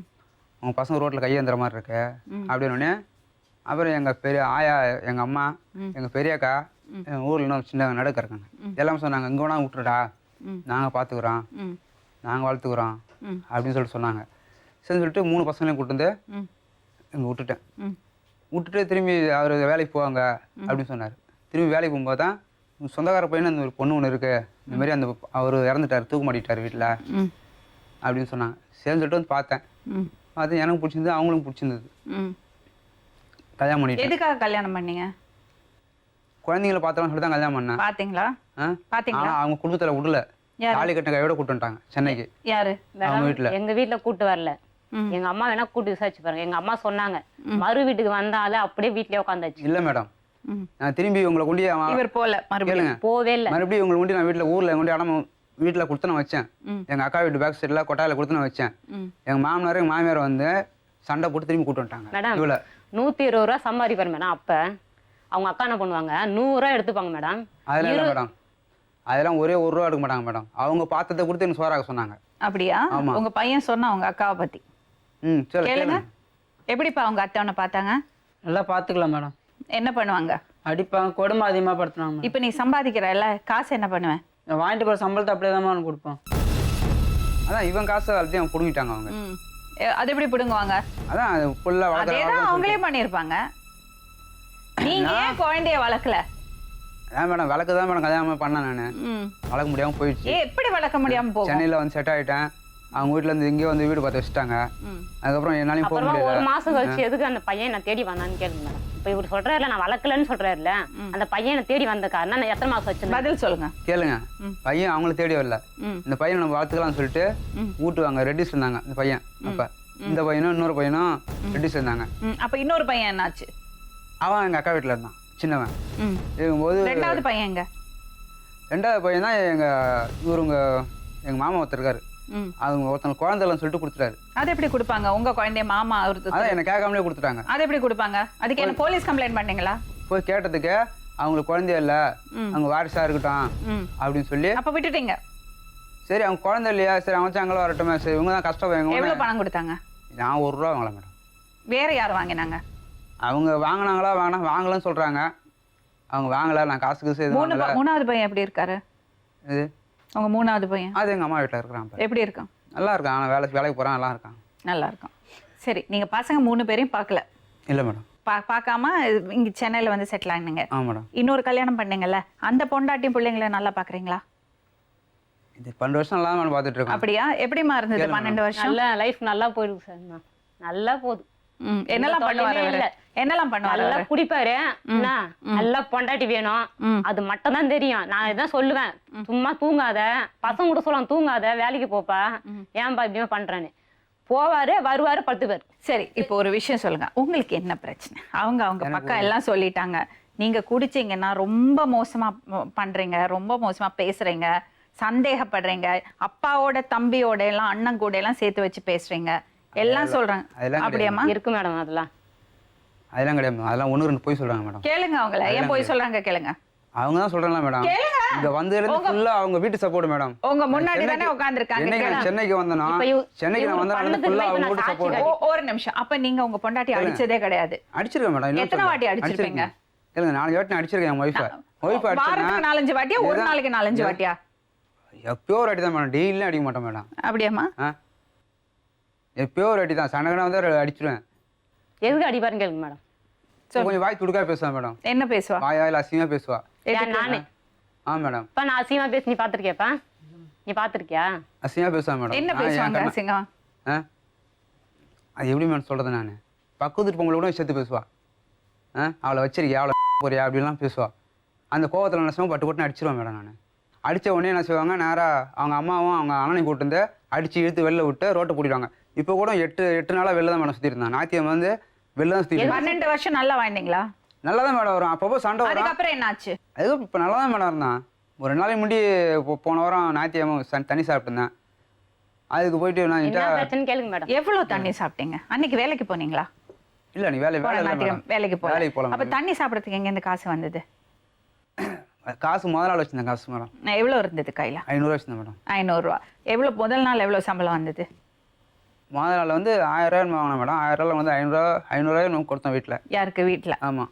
உங்கள் பசங்க ரோட்டில் கையேந்திர மாதிரி இருக்கு அப்படின்னோடனே, அப்புறம் எங்கள் பெரிய ஆயா, எங்கள் அம்மா, எங்கள் பெரியக்கா, எங்கள் ஊரில் இன்னும் சின்ன நடுக்க இருக்காங்க, எல்லாமே சொன்னாங்க, இங்கே வேணா விட்டுடா, நாங்கள் பார்த்துக்குறோம், நாங்கள் வளர்த்துக்குறோம் அப்படின்னு சொல்லிட்டு சொன்னாங்க. சரின்னு சொல்லிட்டு 3 பசங்களையும் கூட்டு வந்து இங்கே விட்டுட்டேன். விட்டுட்டு திரும்பி அவர் வேலைக்கு போவாங்க அப்படின்னு சொன்னார். திரும்பி வேலைக்கு போகும்போது தான் சொந்தக்கார பையன் அந்த ஒரு பொண்ணு ஒன்று இருக்குது, இந்த மாதிரி அந்த அவர் இறந்துட்டார், தூக்க மாட்டிட்டார் வீட்டில் அப்படின்னு சொன்னாங்க. சரின்னு சொல்லிட்டு வந்து பார்த்தேன். பார்த்து எனக்கு பிடிச்சிருந்தது, அவங்களுக்கும் பிடிச்சிருந்தது. கல்யாணம் பண்ணிட்டு. எதுக்காக கல்யாணம் பண்ணீங்க? குழந்தைங்களை பார்த்தலாம் சொல்லிட்டு தான் கல்யாணம் பண்ணேன். பாத்தீங்களா? பாத்தீங்களா? ஆனால் அவங்க குடும்பத்தில் விடல, தாலி கட்டின கையோட கூட்டு வந்துட்டாங்க சென்னைக்கு. யாரு? அவங்க வீட்டில். எங்க வீட்டுல கூட்டு வரல. எங்க அம்மா வேணா கூட்டு விசாரிச்சு பாருங்க. எங்க அம்மா சொன்னாங்க, மறு வீட்டுக்கு வந்தாலே அப்படியே வீட்லயே உட்காந்தாச்சு. இல்லை மேடம், நான் திரும்பி உங்களை கொண்டு இவர் போல மறுபடியும் போவே இல்லை. மறுபடியும் உங்களை கொண்டு நான் வீட்டில் ஊரில் கொண்டு இடம் வீட்டில் கொடுத்து நான் வச்சேன். எங்கள் அக்கா வீட்டு பேக் சைடில் கொட்டாயில் கொடுத்து நான் வச்சேன். எங்கள் மாமனார் எங்கள் மாமியார் வந்து சண்டை போட்டு திரும்பி கூட்டு வந்துட்டாங்க. மேடம் இவ்வளோ 120 ரூபா சம்பாதிப்பாரு மேடம். அப்ப அவங்க அக்கா என்ன பண்ணுவாங்க, 100 ரூபா எடுத்துப்பாங்க மேடம். அதெல்லாம் இல்லை மேடம், அதெல்லாம் ஒரே 1 ரூபா எடுக்க மாட்டாங்க மேடம். அவங்க பாத்திரத்தை கொடுத்து எனக்கு சோறாக்க சொன்னாங்க. அப்படியா? உங்க பையன் சொன்னா உங்க அக்காவை பத்தி சரி கேளுங்க. எப்படிப்பா அவங்க அத்தவனை பார்த்தாங்க? நல்லா பார்த்துக்கலாம் மேடம். என்ன பண்ணுவாங்க? அடிப்பாங்க, கொடுமை அதிகமாக படுத்துனாங்க. இப்ப நீ சம்பாதிக்கிறல்ல, காசு என்ன பண்ணுவேன்? நான் வாங்கிட்டு போகிற சம்பளத்தை அப்படியே தான் கொடுப்போம். அதான் இவன் காசை வளர்த்து அவங்க பிடுங்கிட்டாங்க. அவங்க அது எப்படி பிடுங்குவாங்க? அதான் அது ஃபுல்லாக அதேதான் அவங்களே பண்ணியிருப்பாங்க. நீங்க ஏன் குழந்தைய வளர்க்கல? அதான் மேடம், வளர்க்க தான் மேடம் கல்யாணம் பண்ணேன். நான் வளர்க்க முடியாமல் போயிடுச்சு. எப்படி வளர்க்க முடியாம போகும்? சென்னையில் வந்து செட் ஆகிட்டேன். அவங்க வீட்டில் இருந்து இங்கே வந்து வீடு பார்த்து வச்சுட்டாங்க. அதுக்கப்புறம் என்னாலையும் போக அப்புறமா முடியல. 1 மாசம் கழிச்சு எதுக்கு அந்த பையன் நான் தேடி வந்தான்னு கேளுங்க மேடம். இப்ப இவர் சொல்றாருல, நான் வளர்க்கலன்னு சொல்றாருல, அந்த பையனை தேடி வந்த காரணம் நான் எத்தனை மாசம் வச்சிருந்தேன்? பதில் சொல்லுங்க. கேளுங்க, பையன் அவங்கள தேடி வரல. இந்த பையனை நம்ம வளர்த்துக்கலாம்னு சொல்லிட்டு ஊட்டுவாங்க, ரெட்டிஸ் இருந்தாங்க இந்த பையன். அப்ப இந்த பையனும் இன்னொரு பையனும் ரெட்டிஸ் இருந்தாங்க. அப்ப இன்னொரு பையன் என்னாச்சு? அவன் எங்க அக்கா வீட்டில் இருந்தான், சின்னவன். இருக்கும்போது 2வது பையன் எங்க? 2வது பையன் தான் இவருங்க எங்க மாமா ஒருத்தர் இருக்காரு. அவங்க ஒருத்தவங்க குழந்தைலன்னு சொல்லிட்டு கொடுத்துட்டாரு. அது எப்படி கொடுப்பாங்க? உங்க குழந்தைய மாமா அதான் என்ன கேட்காமலே கொடுத்துட்டாங்க. அது எப்படி கொடுப்பாங்க? அதுக்கு என்ன போலீஸ் கம்ப்ளைண்ட் பண்ணீங்களா? போய் கேட்டதுக்கு அவங்களுக்கு குழந்தைய இல்லை, அவங்க வாரிசா இருக்கட்டும் அப்படின்னு சொல்லி. அப்ப விட்டுட்டீங்க? சரி அவங்க குழந்தை இல்லையா, சரி அவங்க வச்சு அங்கே வரட்டுமே, சரி இவங்க தான் கஷ்டப்படுவாங்க. எவ்வளவு பணம் கொடுத்தாங்க? நான் 1 ரூபா வாங்கல மேடம். வேற யார் வாங்கினாங்க? அவங்க வாங்கினாங்களா வாங்கலன்னு சொல்கிறாங்க. அவங்க வாங்கலை, நான் காசுக்கு இது வாங்கல. மூணாவது பையன் எப்படி இருக்காரு? இது உங்க மூணாவது பையன் அது எங்கள் அம்மா வீட்டில் இருக்கிறான். எப்படி இருக்கான்? நல்லா இருக்கான், ஆனால் வேலைக்கு போகிறான், நல்லா இருக்கான். நல்லா இருக்கான். சரி, நீங்க பசங்க 3 பேரையும் பார்க்கல? இல்லை மேடம். பார்க்காம இங்க சென்னையில வந்து செட்டில் ஆனீங்க. ஆ மேடம். இன்னொரு கல்யாணம் பண்ணீங்கல்ல, அந்த பொண்டாட்டியும் பிள்ளைங்களை நல்லா பாக்குறீங்களா? இது 12 வருஷம் நல்லா மேடம் பார்த்துட்டு இருக்கோம். அப்படியா? எப்படிமா இருந்தது 12 வருஷம்? நல்ல லைஃப் நல்லா போயிருக்கு சார். நல்லா போகுது. என்னெல்லாம் பண்ணுவாரு அவரு? என்னெல்லாம் பண்ணுவாரு? நல்லா குடிப்பாரு, என்ன நல்லா பொண்டாட்டி வேணும், அது மட்டும் தான் தெரியும். நான் இதான் சொல்லுவேன், சும்மா தூங்காத, பசங்க கூட சொல்லுவாங்க தூங்காத, வேலைக்கு போப்பா, ஏன்பா இப்படியே பண்றேன்னு. போவாரு, வருவாரு, படுத்துப்பாரு. சரி, இப்போ ஒரு விஷயம் சொல்லுங்க, உங்களுக்கு என்ன பிரச்சனை? அவங்க பக்கம் எல்லாம் சொல்லிட்டாங்க, நீங்க குடிச்சீங்கன்னா ரொம்ப மோசமா பண்றீங்க, ரொம்ப மோசமா பேசுறீங்க, சந்தேகப்படுறீங்க, அப்பாவோட தம்பியோட எல்லாம் அண்ணன் கூட எல்லாம் சேர்த்து வச்சு பேசுறீங்க எல்லாம் சொல்றாங்க. அப்படியாம்மா? இருக்கு மேடம். அதெல்லாம் கிடையாது. அதெல்லாம் 1-2 போய் சொல்றாங்க மேடம். கேளுங்க அவங்கள, ஏன் போய் சொல்றாங்க கேளுங்க. அவங்க தான் சொல்றாங்க மேடம். இங்க வந்ததுல ஃபுல்லா அவங்க வீட்டு சப்போர்ட் மேடம். உங்க முன்னாடி தானே உட்கார்ந்திருக்காங்க. சென்னைக்கு வந்தனா, சென்னைக்கு நான் வந்தா ஃபுல்லா அவங்க வீட்டு சப்போர்ட். ஒரு நிமிஷம், அப்ப நீங்க உங்க பொண்டாட்டி அடிச்சதே கிடையாது? அடிச்சிருக்கேன் மேடம். எத்தனை வாட்டி அடிச்சிருப்பீங்க? இல்ல 4 வாட்டி அடிச்சிருக்கேன் என் வைஃபை. வாரத்துக்கு 4-5 வாட்டியா, ஒரு நாளைக்கு 4-5 வாட்டியா? எப்பயோ ஒரு வாட்டி தான் மேடம், டெய்லியும் அடிக்க மாட்டேன் மேடம். அப்படியாம்மா? எப்பயோ ஒரு வாட்டி தான், சண்டை வந்து அடிச்சிருவேன். எதுக்கு அடிப்பாருன்னு கேளுங்க மேடம். கொஞ்சம் வாய் துடுக்கா பேசுவா மேடம். என்ன பேசுவா? வாயால அசிங்கமா பேசுவா. நானே மேடம். இப்ப நான் அசிங்கமா பேசி நீ பாத்திருக்கியாப்பா? நீ பாத்திருக்கியா? அசிங்கமா பேசுவா மேடம். என்ன பேசுவாங்க அசிங்கமா? அது எப்படி மேடம் சொல்றது? நான் பக்கத்து பொங்கல கூட சேர்த்து பேசுவா. அவளை வச்சிருக்கியா, அவளை போறியா அப்படிலாம் பேசுவா. அந்த கோவத்தில் என்ன செய்வோம், பட்டு அடிச்சிருவேன் மேடம். நான் அடித்த உடனே என்ன செய்வாங்க, நேராக அவங்க அம்மாவும் அவங்க அண்ணனையும் கூட்டு வந்து அடித்து இழுத்து வெளில விட்டு ரோட்டை பூட்டிடுவாங்க. இப்போ கூட 8 நாளாக வெளில தான் மேடம் சுற்றி இருந்தான். ஞாயிற்றுக்கிழமை வந்து வெளில தான் சுற்றி. 12 வருஷம் நல்லா வாழ்ந்தீங்களா? நல்லா தான் மேடம் வரும். அப்பப்போ சண்டை வரும். அதுக்கப்புறம் என்னாச்சு? அது இப்போ நல்லா தான் மேடம் இருந்தான். ஒரு 2 நாளைக்கு முன்னாடி போன வாரம் ஞாயிற்றுக்கிழமை தண்ணி சாப்பிட்டுருந்தேன். அதுக்கு போயிட்டு நான் கேளுங்க மேடம். எவ்வளவு தண்ணி சாப்பிட்டீங்க? அன்னைக்கு வேலைக்கு போனீங்களா? இல்லை, நீ வேலைக்கு போகலாம். அப்போ தண்ணி சாப்பிட்றதுக்கு எங்கேருந்து காசு வந்தது? காசு முதல் நாள் வச்சிருந்தேன் காசு மேடம். எவ்வளோ இருந்தது கையில்? 500 வச்சிருந்தேன் மேடம். 500 ரூபா. எவ்வளோ முதல் நாள் எவ்வளோ சம்பளம் வந்தது? முதல் நாள் வந்து 1000 ரூபாய் வாங்கினேன் மேடம். 1000 ரூபாய் வந்து 500 நம்ம கொடுத்தோம் வீட்டில். யாருக்கு? வீட்டில். ஆமாம்,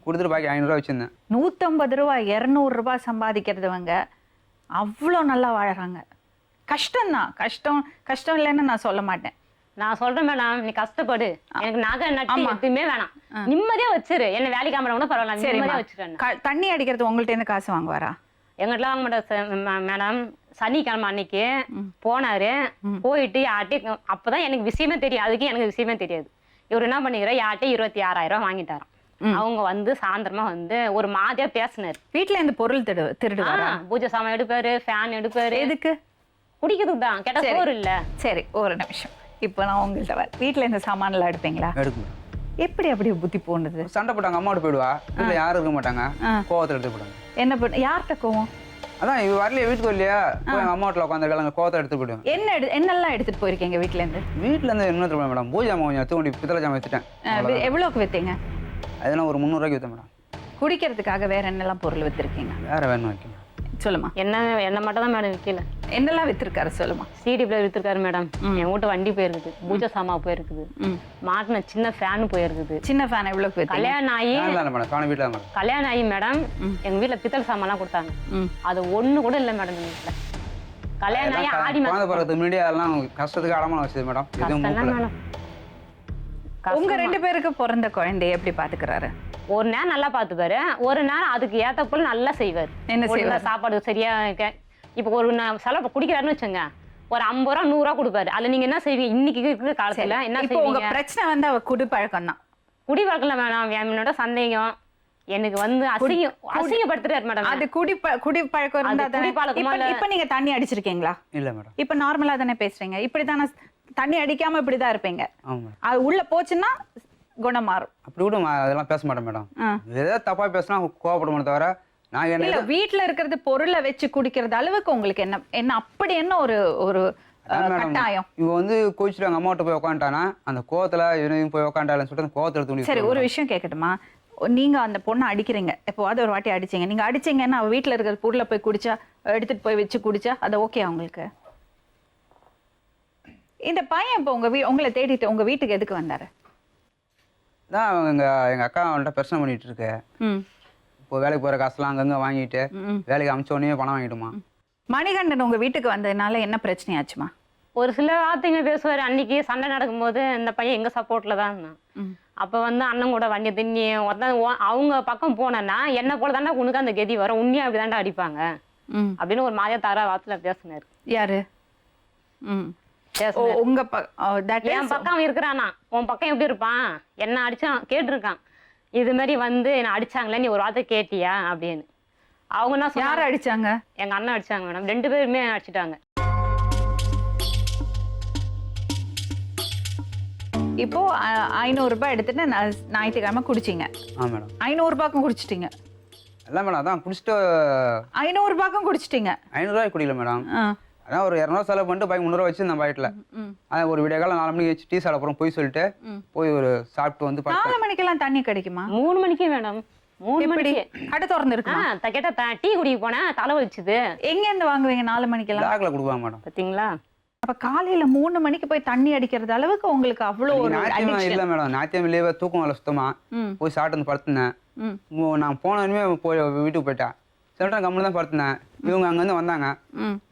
கொடுத்துட்டு பாக்கி 500 ரூபா வச்சுருந்தேன். 150 ரூபா 200 ரூபாய் சம்பாதிக்கிறதுவங்க அவ்வளோ நல்லா வாழறாங்க. கஷ்டம்தான், கஷ்டம் இல்லைன்னு நான் சொல்ல மாட்டேன். நான் சொல்றேன் மேடம், நீ கஷ்டப்படு, எனக்கு நகை நட்டு எதுவுமே வேணாம், நிம்மதியா வச்சிரு, என்ன வேலைக்கு ஆமாம் கூட பரவாயில்ல, நிம்மதியா வச்சிருக்கேன். தண்ணி அடிக்கிறது உங்கள்ட்ட இருந்து காசு வாங்குவாரா? எங்கிட்டலாம் வாங்க மாட்டேன் மேடம். சனிக்கிழமை அன்னைக்கு போனாரு, போயிட்டு யார்ட்டையும், அப்பதான் எனக்கு விஷயமே தெரியும், அதுக்கு எனக்கு விஷயமே தெரியாது. இவர் என்ன பண்ணிக்கிற, யார்ட்டையும் 26,000 வாங்கிட்டாராம். அவங்க வந்து சாயந்தரமா வந்து ஒரு மாதிரியா பேசினாரு. வீட்டுல இருந்து பொருள் திருடுவாரா? பூஜை சாமான் எடுப்பாரு, ஃபேன் எடுப்பாரு. எதுக்கு? குடிக்கிறதுக்கு தான். கேட்டா சோறு இல்ல. சரி, ஒரு நிமிஷம். இப்போ நான் உங்கள்கிட்ட வீட்டில் இந்த சாமான்லாம் எடுப்பீங்களா? எடுக்கணும். எப்படி அப்படி புத்தி போனது? சண்டை போட்டாங்க, அம்மாவோட போயிடுவா, வீட்டில் யாரும் இருக்க மாட்டாங்க, கோவத்தில் எடுத்து போடுவாங்க. என்ன பண்ண? யார்கிட்ட கோவம்? அதான் இவ வரலையே வீட்டுக்கு வரலையா, எங்கள் அம்மா வீட்டில் உட்காந்துருக்காங்க, கோவத்தை எடுத்து போயிடுவேன். என்னெல்லாம் எடுத்துட்டு போயிருக்கீங்க வீட்டிலேருந்து? வீட்டிலேருந்து என்ன எடுத்து மேடம், பூஜை ஜாமான் கொஞ்சம் எடுத்து கொண்டு பித்தளை ஜாமான் வச்சுட்டேன். எவ்வளோக்கு விற்றீங்க? அதெல்லாம் ஒரு 300 ரூபாய்க்கு விற்றேன் மேடம். குடிக்கிறதுக்காக வேற என்னெல்லாம் பொருள் விற்றுருக்கீங்க? வேற வேணும் வைக்கணும். சொல்லுமா. என்ன மட்டும் தான் மேடம் விற்கல. என்னெல்லாம் விற்றுருக்காரு சொல்லுமா. சிடி பிளேயர் விற்றுருக்காரு மேடம், என் வீட்டு வண்டி போயிருக்குது, பூஜை சாமா போயிருக்குது, மாட்டின சின்ன ஃபேன் போயிருக்குது. சின்ன ஃபேன் எவ்வளோக்கு விற்று? கல்யாணம் ஆகி கல்யாணம் ஆகி மேடம் எங்க வீட்டில் பித்தளை சாமான்லாம் கொடுத்தாங்க, அது ஒன்று கூட இல்லை மேடம் எங்கள் வீட்டில். கல்யாணம் ஆகி ஆடி மாதம் முன்னாடி அதெல்லாம் கஷ்டத்துக்கு அடமான வச்சது மேடம். மேடம் உங்க 2 பேருக்கு பிறந்த குழந்தைய எப்படி பாத்துக்கிறாரு? ஒரு நேரம் நல்லா பார்த்துப்பாரு, ஒரு நேரம் அதுக்கு ஏற்ற போல நல்லா செய்வார். என்ன செய்வார்? சாப்பாடு சரியா இப்போ ஒரு செலவு குடிக்கிறாருன்னு வச்சுங்க, ஒரு 50 ரூபா 100 ரூபா கொடுப்பாரு. அதுல நீங்க என்ன செய்வீங்க இன்னைக்கு இருக்கிற காலத்துல? என்ன செய்வீங்க? உங்க பிரச்சனை வந்து அவ குடி பழக்கம் தான். குடி பழக்கம் வேணாம், என்னோட சந்தேகம் எனக்கு வந்து அசிங்கப்படுத்துறாரு மேடம். அது குடி பழக்கம் இருந்தா தானே. இப்ப நீங்க தண்ணி அடிச்சிருக்கீங்களா? இல்ல மேடம். இப்ப நார்மலா தானே பேசுறீங்க, இப்படிதானே தண்ணி அடிக்காம இப்படிதான் இருப்பீங்க. அது உள்ள போச்சுன்னா குணம் மாறும். அப்படி கூட அதெல்லாம் பேச மாட்டேன் மேடம். ஏதாவது தப்பா பேசினா கோவப்பட மாட்டேன் தவிர நான் என்ன வீட்டுல இருக்கிறது பொருளை வச்சு குடிக்கிறது அளவுக்கு உங்களுக்கு என்ன அப்படி என்ன ஒரு கட்டாயம்? இவ வந்து கோச்சிட்டு அம்மாட்ட போய் உட்காந்துட்டானா அந்த கோவத்துல இவனையும் போய் உட்காண்டாலன்னு சொல்லிட்டு கோவத்துல எடுத்து. சரி, ஒரு விஷயம் கேட்கட்டுமா? நீங்க அந்த பொண்ணை அடிக்கிறீங்க, எப்போவாது ஒரு வாட்டி அடிச்சீங்க, நீங்க அடிச்சீங்கன்னா அவ வீட்டுல இருக்கிற பொருளை போய் குடிச்சா, எடுத்துட்டு போய் வச்சு குடிச்சா அது ஓகே உங்களுக்கு? இந்த பையன் இப்போ உங்களை தேடிட்டு உங்க வீட்டுக்கு எதுக்கு வந்தாரு? தான் எங்கள் அக்கா அவன்கிட்ட பிரச்சனை பண்ணிட்டு இருக்கு. ம் இப்போ வேலைக்கு போகிற காசுலாம் அங்கங்கே வாங்கிட்டு வேலைக்கு அமிச்ச உடனே பணம் வாங்கிடுமா. மணிகண்டன் உங்க வீட்டுக்கு வந்ததுனால என்ன பிரச்சனையாச்சுமா? ஒரு சில வார்த்தைங்க பேசுவார். அன்னைக்கு சண்டை நடக்கும்போது இந்த பையன் எங்கள் சப்போர்ட்டில் தான் இருந்தான். அப்போ வந்து அண்ணன் கூட வண்டி திண்ணி அவங்க பக்கம் போனேன்னா என்ன போல தாண்டா உனக்கு அந்த கெதி வரும், உன்னையும் அப்படி தாண்டா அடிப்பாங்க அப்படின்னு ஒரு மாதிரியா தாரா வார்த்தையில் பேசினார். யாரு? உங்க என் பக்கம் அவன் இருக்கிறானா, உன் பக்கம் எப்படி இருப்பான், என்ன அடிச்சான் கேட்டிருக்கான். இது மாதிரி வந்து என்ன அடிச்சாங்களே, நீ ஒரு வார்த்தை கேட்டியா அப்படின்னு. அவங்க என்ன யார் அடிச்சாங்க? எங்க அண்ணன் அடிச்சாங்க மேடம். 2 பேருமே அடிச்சிட்டாங்க. இப்போ 500 ரூபாய் எடுத்துட்டு ஞாயிற்றுக்கிழமை குடிச்சிங்க. மேடம் 500 ரூபாய்க்கும் குடிச்சிட்டீங்க? இல்லை மேடம், அதான் குடிச்சிட்டு 500 ரூபாய்க்கும் குடிச்சிட்டீங்க? 500 ரூபாய்க்கு குடிக்கல மேடம். அதான் ஒரு 200 செலவு பண்ணிட்டு பைக் 300 வச்சு நம்ம பாக்கெட்டில். அதான் ஒரு விடிய காலம் 4 மணிக்கு வச்சு டீ சாப்பிட போகிறோம் போய் சொல்லிட்டு போய் ஒரு சாப்பிட்டு வந்து 4 மணிக்கெல்லாம் தண்ணி கிடைக்குமா? 3 மணிக்கு மேடம். 3 மணிக்கு கடை திறந்து இருக்கு. கேட்டா டீ குடிக்க போனேன், தலை வலிச்சுது. எங்க இருந்து வாங்குவீங்க 4 மணிக்கெல்லாம்? பேக்கில் கொடுப்பாங்க மேடம். பார்த்தீங்களா? அப்ப காலையில 3 மணிக்கு போய் தண்ணி அடிக்கிறது அளவுக்கு உங்களுக்கு அவ்வளவு ஒரு ஞாயிற்றுக்கிழமை இல்லை மேடம். ஞாயிற்றுக்கிழமை லீவ் தூக்கம் வரல சுத்தமா. போய் சாப்பிட்டு வந்து படுத்துனேன். நான் போனதுமே போய் வீட்டுக்கு போயிட்டேன். சில டைம் கம்முன்னு தான் படுத்துனேன். இவங்க அங்கேருந்து வந்தாங்க.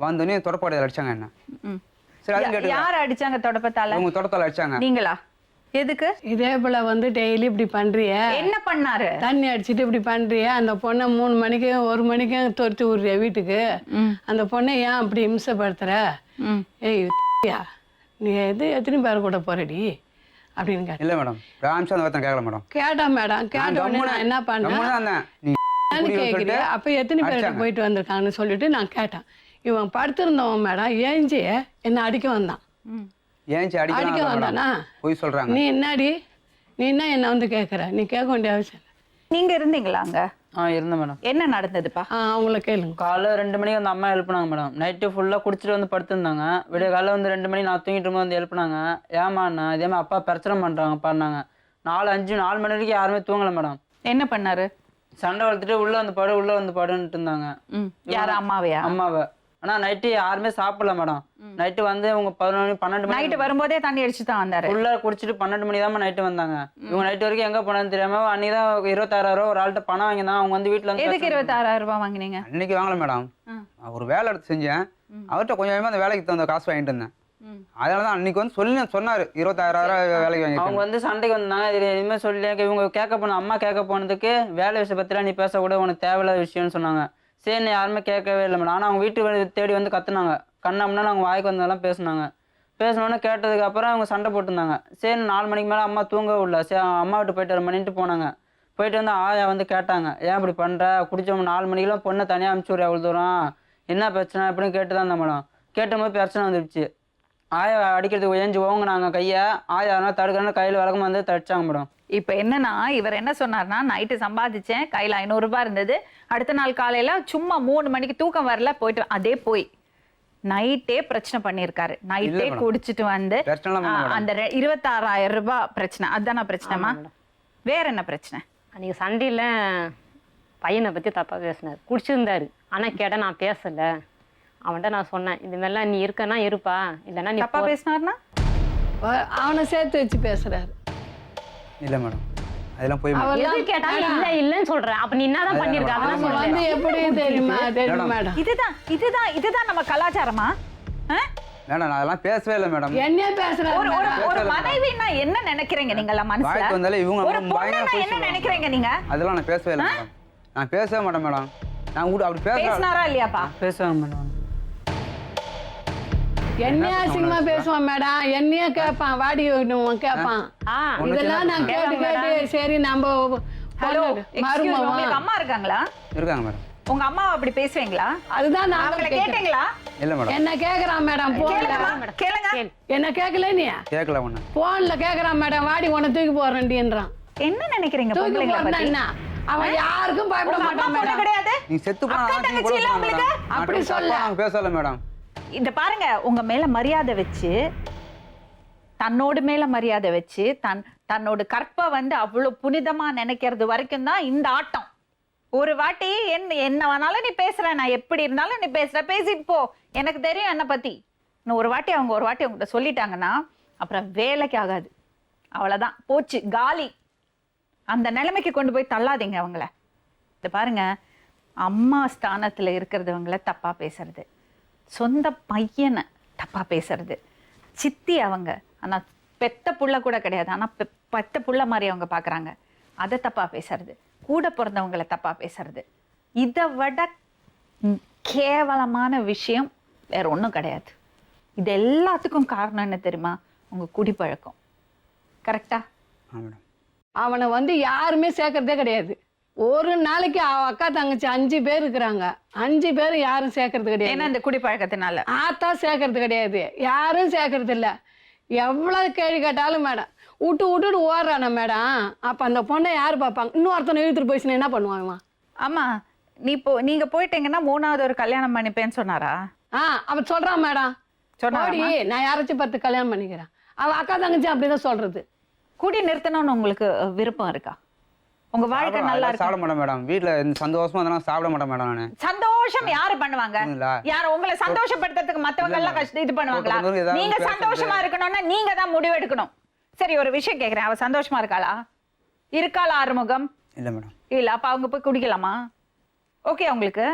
வந்தோடனே தொடப்பாடையில் அடிச்சாங்க என்ன. சரி அது கேட்டு யார் அடிச்சாங்க? தொடப்பத்தால? இவங்க தொடத்தால அடிச்சாங்க. நீங்களா? எதுக்கு? இதே போல வந்து டெய்லி இப்படி பண்றிய, என்ன பண்ணாரு? தண்ணி அடிச்சுட்டு இப்படி பண்றிய, அந்த பொண்ணை 3 மணிக்கு 1 மணிக்கு துரத்தி விடுறிய வீட்டுக்கு. அந்த பொண்ணை ஏன் அப்படி இம்சப்படுத்துற? ஏய் நீ எத்தனை பேர் கூட போறடி அப்படின்னு கேட்டேன். இல்லை மேடம், ராம்சா அந்த வார்த்தை கேட்கல மேடம். கேட்டா மேடம், கேட்ட உடனே நான் என்ன பண்ணேன் கேட்குறியா, அப்போ எத்தனை பேர்கிட்ட போயிட்டு வந்திருக்காங்கன்னு சொல்லிட்டு நான் கேட்டேன். இவன் படுத்திருந்தவன் மேடம் ஏஞ்சி என்ன அடிக்க வந்தான். ஏஞ்சி அடிக்க வந்தானா? போய் சொல்றாங்க. நீ என்ன என்ன வந்து கேட்குற? நீ கேட்க வேண்டிய அவசியம் இல்லை. நீங்க இருந்தீங்களா அங்க? இருந்தேன் மேடம். என்ன நடந்ததுப்பா? அவங்கள கேளுங்க. காலைல 2 மணிக்கு வந்து அம்மா எழுப்புனாங்க மேடம். நைட்டு ஃபுல்லாக குடிச்சிட்டு வந்து படுத்துருந்தாங்க. விடிய காலைல வந்து 2 மணி நான் தூங்கிட்டு வந்து எழுப்புனாங்க. ஏமாண்ணா இதே மாதிரி அப்பா பிரச்சனை பண்ணுறாங்க பண்ணாங்க. 4 மணி வரைக்கும் யாருமே தூங்கலை மேடம். என்ன பண்ணாரு? சண்டை வளர்த்துட்டு உள்ளே வந்து படுன்ட்டு இருந்தாங்க. யாரு? அம்மாவையா? அம்மாவை. ஆனால் நைட்டு யாருமே சாப்பிடல மேடம். நைட்டு வந்து அவங்க 11 12 மணி நைட்டு வரும்போதே தண்ணி அடிச்சு தான் வந்தாரு. ஃபுல்லாக குடிச்சிட்டு 12 மணி தான் நைட்டு வந்தாங்க. இவங்க நைட்டு வரைக்கும் எங்கே போனான்னு தெரியாம அன்னைக்கு தான் 26,000 ரூபா ஒரு ஆள்கிட்ட பணம் வாங்கினா. அவங்க வந்து வீட்டில் வந்து எதுக்கு 26,000 ரூபாய் வாங்கினீங்க? அன்னைக்கு வாங்கல மேடம். ஒரு வேலை எடுத்து செஞ்சேன். அவர்கிட்ட கொஞ்சம் அந்த வேலைக்கு தகுந்த காசு வாங்கிட்டு இருந்தேன். அதனால தான் அன்னைக்கு வந்து சொன்னாரு 26,000 வேலைக்கு வாங்கி. அவங்க வந்து சண்டைக்கு வந்தாங்க. இது இனிமேல் சொல்லி இவங்க கேட்க போன அம்மா கேட்க போனதுக்கு வேலை விஷயம் பற்றிலாம் நீ பேசக்கூட உனக்கு தேவையில்லாத விஷயம்னு சொன்னாங்க. சரி யாருமே கேட்கவே இல்லை மேடம். ஆனால் அவங்க வீட்டுக்கு தேடி வந்து கத்துனாங்க. கண்ணம்னா அவங்க வாய்க்கு வந்ததெல்லாம் பேசினாங்க. பேசினோன்னே கேட்டதுக்கு அப்புறம் அவங்க சண்டை போட்டுருந்தாங்க. சரி 4 மணிக்கு மேலே அம்மா தூங்க விடல. சரி அம்மா விட்டு போயிட்டு 1 மணிட்டு போனாங்க. போயிட்டு வந்து ஆயா வந்து கேட்டாங்க, ஏன் இப்படி பண்ணுற, குடிச்சவங்க 4 மணிக்கெல்லாம் பொண்ணை தனியாக அனுப்பிச்சுடுற எவ்வளோ தூரம், என்ன பிரச்சனை அப்படின்னு கேட்டு தான் இருந்தேன் மேடம். கேட்டபோது பிரச்சனை வந்துடுச்சு. ஆயா அடிக்கிறதுக்கு ஏஞ்சி ஓங்கினாங்க கையை. ஆயா அதனால் தடுக்கிறேன்னு கையில் வழக்கமாக வந்து தடிச்சாங்க மேடம். இப்போ என்னன்னா இவர் என்ன சொன்னார்னா, நைட்டு சம்பாதிச்சேன், கையில் 500 ரூபாய் இருந்தது, அடுத்த நாள் காலையில சும்மா 3 மணிக்கு தூக்கம் வரல போயிட்டு அதே போய் நைட்டே பிரச்சனை பண்ணியிருக்காரு. நைட்டே குடிச்சிட்டு வந்து அந்த 26,000 ரூபாய் பிரச்சனை. அதுதானா பிரச்சனைமா? வேற என்ன பிரச்சனை? அன்றைக்கி சண்டையில் பையனை பற்றி தப்பாக பேசினார். குடிச்சிருந்தாரு. ஆனால் கேட்டால் நான் பேசலை. அவன்கிட்ட நான் சொன்னேன், இந்த மாதிரிலாம் நீ இருக்கன்னா இருப்பா, இல்லைன்னா நீ தப்பா பேசினார்னா அவனை சேர்த்து வச்சு பேசுறாரு. இல்லை மேடம், அதெல்லாம் போய் கேட்டாலும் இல்லை இல்லைன்னு சொல்கிறேன். அப்போ நீ என்னதான் பண்ணியிருக்க அதெல்லாம் வந்து எப்படி தெரியுமா மேடம்? இதுதான் நம்ம கலாச்சாரமா? மேடம் நான் அதெல்லாம் பேசவே இல்லை மேடம். என்ன பேசுறாரு? ஒரு மனைவினா என்ன நினைக்கிறீங்க நீங்க மனசுல? வாய்க்கு வந்தாலே இவங்க ஒரு பொண்ணுனா என்ன நினைக்கிறீங்க நீங்க? அதெல்லாம் நான் பேசவே இல்லை மேடம். நான் பேசவே மாட்டேன் மேடம். நான் கூட அப்படி பேசினாரா இல்லையாப்பா? பேசுவாங்க மேடம். என்ன அசிங்கமா பேசுவான் மேடம். என்னையே கேட்பான், வாடி கேட்பான். இதெல்லாம் நான் கேட்டு சரி நம்ம அம்மா இருக்காங்களா? இருக்காங்க மேடம். உங்க அம்மாவை அப்படி பேசுவீங்களா? அதுதான் நான் அவங்களை கேட்டீங்களா? இல்ல மேடம். என்ன கேக்குறான் மேடம் போன்ல. கேளுங்க. என்ன கேக்கல நீ? கேக்கல ஒண்ணு. போன்ல கேக்குறான் மேடம், வாடி உன்னை தூக்கி போறேன்டின்றான். என்ன நினைக்கிறீங்க பொம்பளைங்கள பத்தி? என்ன அவன் யாருக்கும் பயப்பட மாட்டான் மேடம். கிடையாது. நீ செத்து போனா உங்களுக்கு அப்படி சொல்ல நாங்க பேசல மேடம். இந்த பாருங்க, உங்க மேல மரியாதை வச்சு, தன்னோட மேல மரியாதை வச்சு, தன்னோட கற்பை வந்து அவ்வளவு புனிதமா நினைக்கிறது வரைக்கும் தான் இந்த ஆட்டம். ஒரு வாட்டி என்ன வேணாலும் நீ பேசுற, நான் எப்படி இருந்தாலும் நீ பேசுற, பேசிட்டு போ, எனக்கு தெரியும் என்ன பத்தி. இன்னும் ஒரு வாட்டி உங்கள்கிட்ட சொல்லிட்டாங்கன்னா அப்புறம் வேலைக்கு ஆகாது. அவ்வளோதான், போச்சு, காலி. அந்த நிலைமைக்கு கொண்டு போய் தள்ளாதீங்க அவங்கள. இதை பாருங்க, அம்மா ஸ்தானத்தில் இருக்கிறவங்கள தப்பாக பேசுறது, சொந்த பையனை தப்பாக பேசுறது, சித்தி அவங்க, ஆனால் பெத்த புள்ள கூட கிடையாது, ஆனால் பெத்த புள்ள மாதிரி அவங்க பார்க்குறாங்க, அதை தப்பாக பேசுறது, கூட பிறந்தவங்களை தப்பாக பேசுறது, இதை விட கேவலமான விஷயம் வேற ஒன்றும் கிடையாது. இது எல்லாத்துக்கும் காரணம் என்ன தெரியுமா? உங்கள் குடிப்பழக்கம். கரெக்டா? மேடம். அவனை வந்து யாருமே சேர்க்கறதே கிடையாது. ஒரு நாளைக்கு அக்கா தங்கச்சி 5 பேர் இருக்கிறாங்க, 5 பேர் யாரும் சேர்க்கறது கிடையாது. ஏன்னா இந்த குடிப்பழக்கத்தினால ஆத்தா சேர்க்கறது கிடையாது, யாரும் சேர்க்கறது இல்லை. எவ்வளவு கேள்வி கேட்டாலும் மேடம் விட்டுட்டு ஓடுறான மேடம். அப்போ அந்த பொண்ணை யார் பார்ப்பாங்க? இன்னொருத்தனை இழுத்துட்டு போயிடுச்சுன்னா என்ன பண்ணுவாங்க? ஆமா, நீங்க போயிட்டீங்கன்னா 3வது ஒரு கல்யாணம் பண்ணிப்பேன்னு சொன்னாரா? அவன் சொல்றான் மேடம், சொன்னாடி நான் யாராச்சும் 10 கல்யாணம் பண்ணிக்கிறேன். அவன் அக்கா தங்கச்சி அப்படிதான் சொல்றது. குடி நிறுத்தணும்னு உங்களுக்கு விருப்பம் இருக்கா? உங்க வாழ்க்கை நல்லா இருக்கு? சாப்பிட மாட்டேன் மேடம். வீட்டுல சந்தோஷமா இருந்தாலும் சாப்பிட மாட்டேன் மேடம். நானு சந்தோஷம் யாரு பண்ணுவாங்க? யார் உங்களை சந்தோஷப்படுத்துறதுக்கு மத்தவங்க எல்லாம் இது பண்ணுவாங்களா? நீங்க சந்தோஷமா இருக்கணும்னா நீங்க தான் முடிவு எடுக்கணும். சரி, ஒரு விஷயம் கேக்குறேன், அவ சந்தோஷமா இருக்காளா? ஆறுமுகம்? இல்ல மேடம். இல்ல, அப்ப அவங்க போய் குடிக்கலாமா? ஓகே, உங்களுக்கு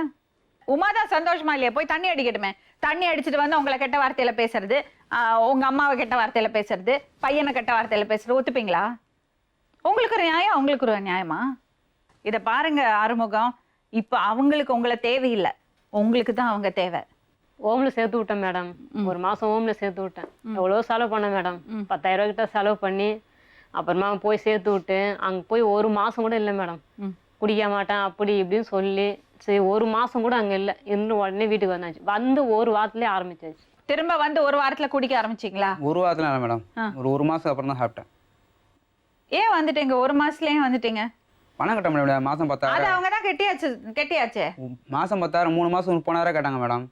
உமாதான் சந்தோஷமா இல்லையா? போய் தண்ணி அடிக்கட்டுமே. தண்ணி அடிச்சுட்டு வந்து உங்களை கெட்ட வார்த்தையில பேசுறது, உங்க அம்மாவை கெட்ட வார்த்தையில பேசுறது, பையனை கெட்ட வார்த்தையில பேசுறது ஒத்துப்பீங்களா? உங்களுக்கு ஒரு நியாயம், அவங்களுக்கு ஒரு நியாயமா? இதை பாருங்க ஆறுமுகம், இப்போ அவங்களுக்கு உங்களை தேவையில்லை, உங்களுக்கு தான் அவங்க தேவை. ஓம்ல சேர்த்து விட்டேன் மேடம். ஒரு மாசம் ஓம்ல சேர்த்து விட்டேன். எவ்வளோ செலவு பண்ணேன் மேடம். 10,000 கிட்ட செலவு பண்ணி அப்புறமா போய் சேர்த்து விட்டு அங்க போய் ஒரு மாசம் கூட இல்லை மேடம். குடிக்க மாட்டேன் அப்படி இப்படின்னு சொல்லி சரி ஒரு மாசம் கூட அங்க இல்லை. இன்னும் உடனே வீட்டுக்கு வந்தாச்சு. வந்து ஒரு வாரத்திலே ஆரம்பிச்சாச்சு. திரும்ப வந்து ஒரு வாரத்துல குடிக்க ஆரம்பிச்சிங்களா? ஒரு வாரத்துல இல்லை மேடம், ஒரு மாசம் அப்புறம் தான் சாப்பிட்டேன். ஏன் வந்துட்டீங்க? ஒரு மாசத்துலயே வந்துட்டீங்க? பணம் கட்ட முடியாது. மாசம் 10,000. அது அவங்க தான் கெட்டியாச்சே. மாசம் 10,000, 3 மாசம் 30,000 கேட்டாங்க மேடம்.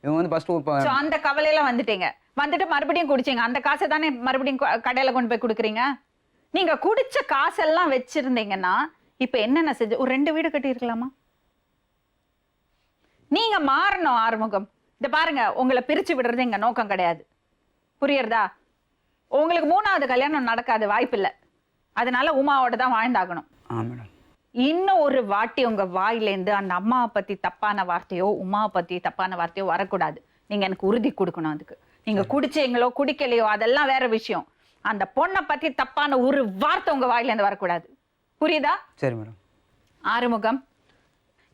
இவங்க வந்து ஃபர்ஸ்ட் அந்த கவலையில வந்துட்டீங்க. வந்துட்டு மறுபடியும் குடிச்சீங்க. அந்த காசை தானே மறுபடியும் கடையில கொண்டு போய் கொடுக்குறீங்க. நீங்க குடிச்ச காசெல்லாம் வச்சிருந்தீங்கன்னா இப்ப என்னென்ன செஞ்சு ஒரு 2 வீடு கட்டி இருக்கலாமா? நீங்க மாறணும் ஆறுமுகம். இத பாருங்க, உங்களை பிரிச்சு விடுறது எங்க நோக்கம் கிடையாது, புரியுறதா? உங்களுக்கு 3வது கல்யாணம் நடக்காது, வாய்ப்பில்லை. அதனால உமாவோட தான் வாழ்ந்தாகணும். இன்னும் ஒரு வாட்டி உங்க வாயிலேருந்து அந்த அம்மாவை பத்தி தப்பான வார்த்தையோ உமாவை பத்தி தப்பான வார்த்தையோ வரக்கூடாது. நீங்க எனக்கு உறுதி கொடுக்கணும். அதுக்கு நீங்க குடிச்சீங்களோ குடிக்கலையோ அதெல்லாம் வேற விஷயம். அந்த பொண்ணை பத்தி தப்பான ஒரு வார்த்தை உங்க வாயிலேருந்து வரக்கூடாது, புரியுதா? சரி மேடம். ஆறுமுகம்,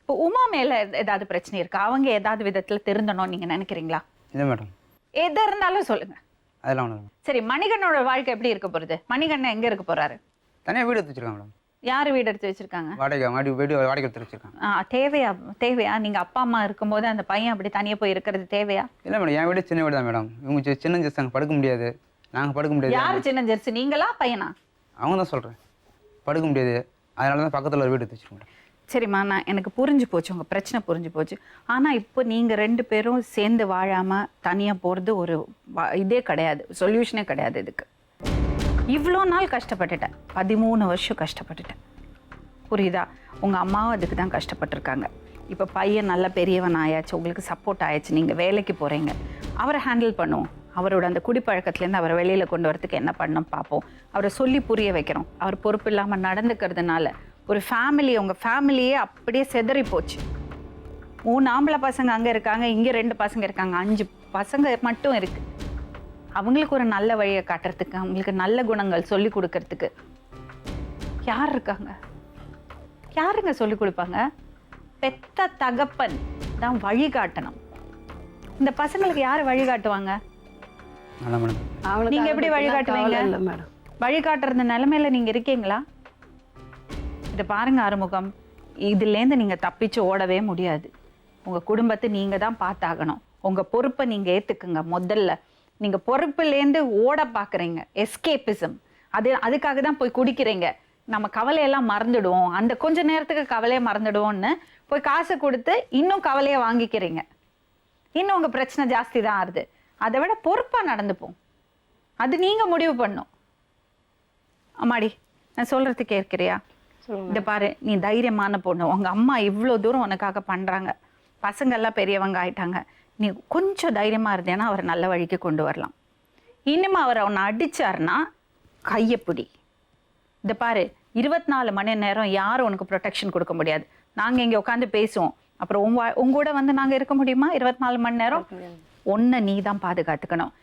இப்போ உமா மேல ஏதாவது பிரச்சனை இருக்கா? அவங்க ஏதாவது விதத்துல திருந்தணும்னு நீங்க நினைக்கிறீங்களா? இல்லை மேடம். எது இருந்தாலும் சொல்லுங்க. அதெல்லாம் ஒன்றும். சரி, மணிகண்ணோட வாழ்க்கை எப்படி இருக்க போறது? மணிகண்ணன் எங்க இருக்க போறாரு? தனியாக வீடு எடுத்து வச்சிருக்காங்க மேடம். யாரு வீடு எடுத்து வச்சிருக்காங்க? வீடு வாடகை எடுத்து வச்சிருக்காங்க. தேவையா? நீங்க அப்பா அம்மா இருக்கும்போது அந்த பையன் அப்படி தனியா போய் இருக்கிறது தேவையா? இல்லை மேடம், என் வீடு சின்ன வீடு தான் மேடம். இவங்க சின்ன ஜெர்ஸ் அங்கே படுக்க முடியாது, நாங்கள் படுக்க முடியாது. யாரு சின்ன ஜெர்ஸ், நீங்களா பையனா? அவங்க தான் சொல்கிறேன், படுக்க முடியாது. அதனால தான் பக்கத்தில் ஒரு வீடு எடுத்து வச்சிருக்கோம். சரிம்மா, நான் எனக்கு புரிஞ்சு போச்சு, உங்கள் பிரச்சனை புரிஞ்சு போச்சு. ஆனால் இப்போ நீங்கள் 2 பேரும் சேர்ந்து வாழாமல் தனியாக போகிறது ஒரு இதே கிடையாது, சொல்யூஷனே கிடையாது இதுக்கு. இவ்வளோ நாள் கஷ்டப்பட்டுட்டேன், 13 வருஷம் கஷ்டப்பட்டுட்டேன், புரியுதா? உங்கள் அம்மாவும் அதுக்கு தான் கஷ்டப்பட்டுருக்காங்க. இப்போ பையன் நல்ல பெரியவன் ஆயாச்சு, உங்களுக்கு சப்போர்ட் ஆயாச்சு, நீங்கள் வேலைக்கு போகிறீங்க. அவரை ஹேண்டில் பண்ணுவோம். அவரோட அந்த குடிப்பழக்கத்துலேருந்து அவரை வெளியில் கொண்டு வரதுக்கு என்ன பண்ணணும் பார்ப்போம். அவரை சொல்லி புரிய வைக்கிறோம். அவர் பொறுப்பு இல்லாமல் நடந்துக்கிறதுனால ஒரு ஃபேமிலி, உங்கள் ஃபேமிலியே அப்படியே செதறி போச்சு. 3 ஆம்பளை பசங்க அங்கே இருக்காங்க, இங்கே 2 பசங்க இருக்காங்க, 5 பசங்க மட்டும் இருக்கு. அவங்களுக்கு ஒரு நல்ல வழியை காட்டுறதுக்கு, அவங்களுக்கு நல்ல குணங்கள் சொல்லி கொடுக்கறதுக்கு யார் இருக்காங்க? யாருங்க சொல்லி கொடுப்பாங்க? பெத்த தகப்பன் தான் வழி காட்டணும். இந்த பசங்களுக்கு யார் வழி காட்டுவாங்க? நீங்க எப்படி வழிகாட்டுவீங்க? வழிகாட்டுறது நிலைமையில நீங்க இருக்கீங்களா? இதை பாருங்க ஆறுமுகம், இதுலேருந்து நீங்க தப்பிச்சு ஓடவே முடியாது. உங்க குடும்பத்தை நீங்க தான் பார்த்தாகணும். உங்க பொறுப்பை நீங்க ஏத்துக்குங்க. முதல்ல நீங்க பொறுப்புலேருந்து ஓட பாக்குறீங்க, எஸ்கேபிசம். அதுக்காக தான் போய் குடிக்கிறீங்க. நம்ம கவலையெல்லாம் மறந்துடுவோம், அந்த கொஞ்ச நேரத்துக்கு கவலையை மறந்துடுவோம்னு போய் காசு கொடுத்து இன்னும் கவலையை வாங்கிக்கிறீங்க. இன்னும் உங்க பிரச்சனை ஜாஸ்தி தான் ஆகுது. அதை விட பொறுப்பா நடந்துப்போம், அது நீங்க முடிவு பண்ணும். அம்மாடி, நான் சொல்றது கேட்கிறியா? இந்த பாரு, நீ தைரியமான பொண்ணு. உங்க அம்மா இவ்வளோ தூரம் உனக்காக பண்றாங்க. பசங்க எல்லாம் பெரியவங்க ஆயிட்டாங்க. நீ கொஞ்சம் தைரியமாக இருந்தேன்னா அவரை நல்ல வழிக்கு கொண்டு வரலாம். இனிமே அவர் அவனை அடித்தார்னா கையை பிடி. இந்த பாரு, 24 மணி நேரம் யாரும் உனக்கு ப்ரொடெக்ஷன் கொடுக்க முடியாது. நாங்கள் இங்கே உட்காந்து பேசுவோம், அப்புறம் உங்க கூட வந்து நாங்கள் இருக்க முடியுமா 24 மணி நேரம்? ஒன்றை நீ தான் பாதுகாத்துக்கணும்.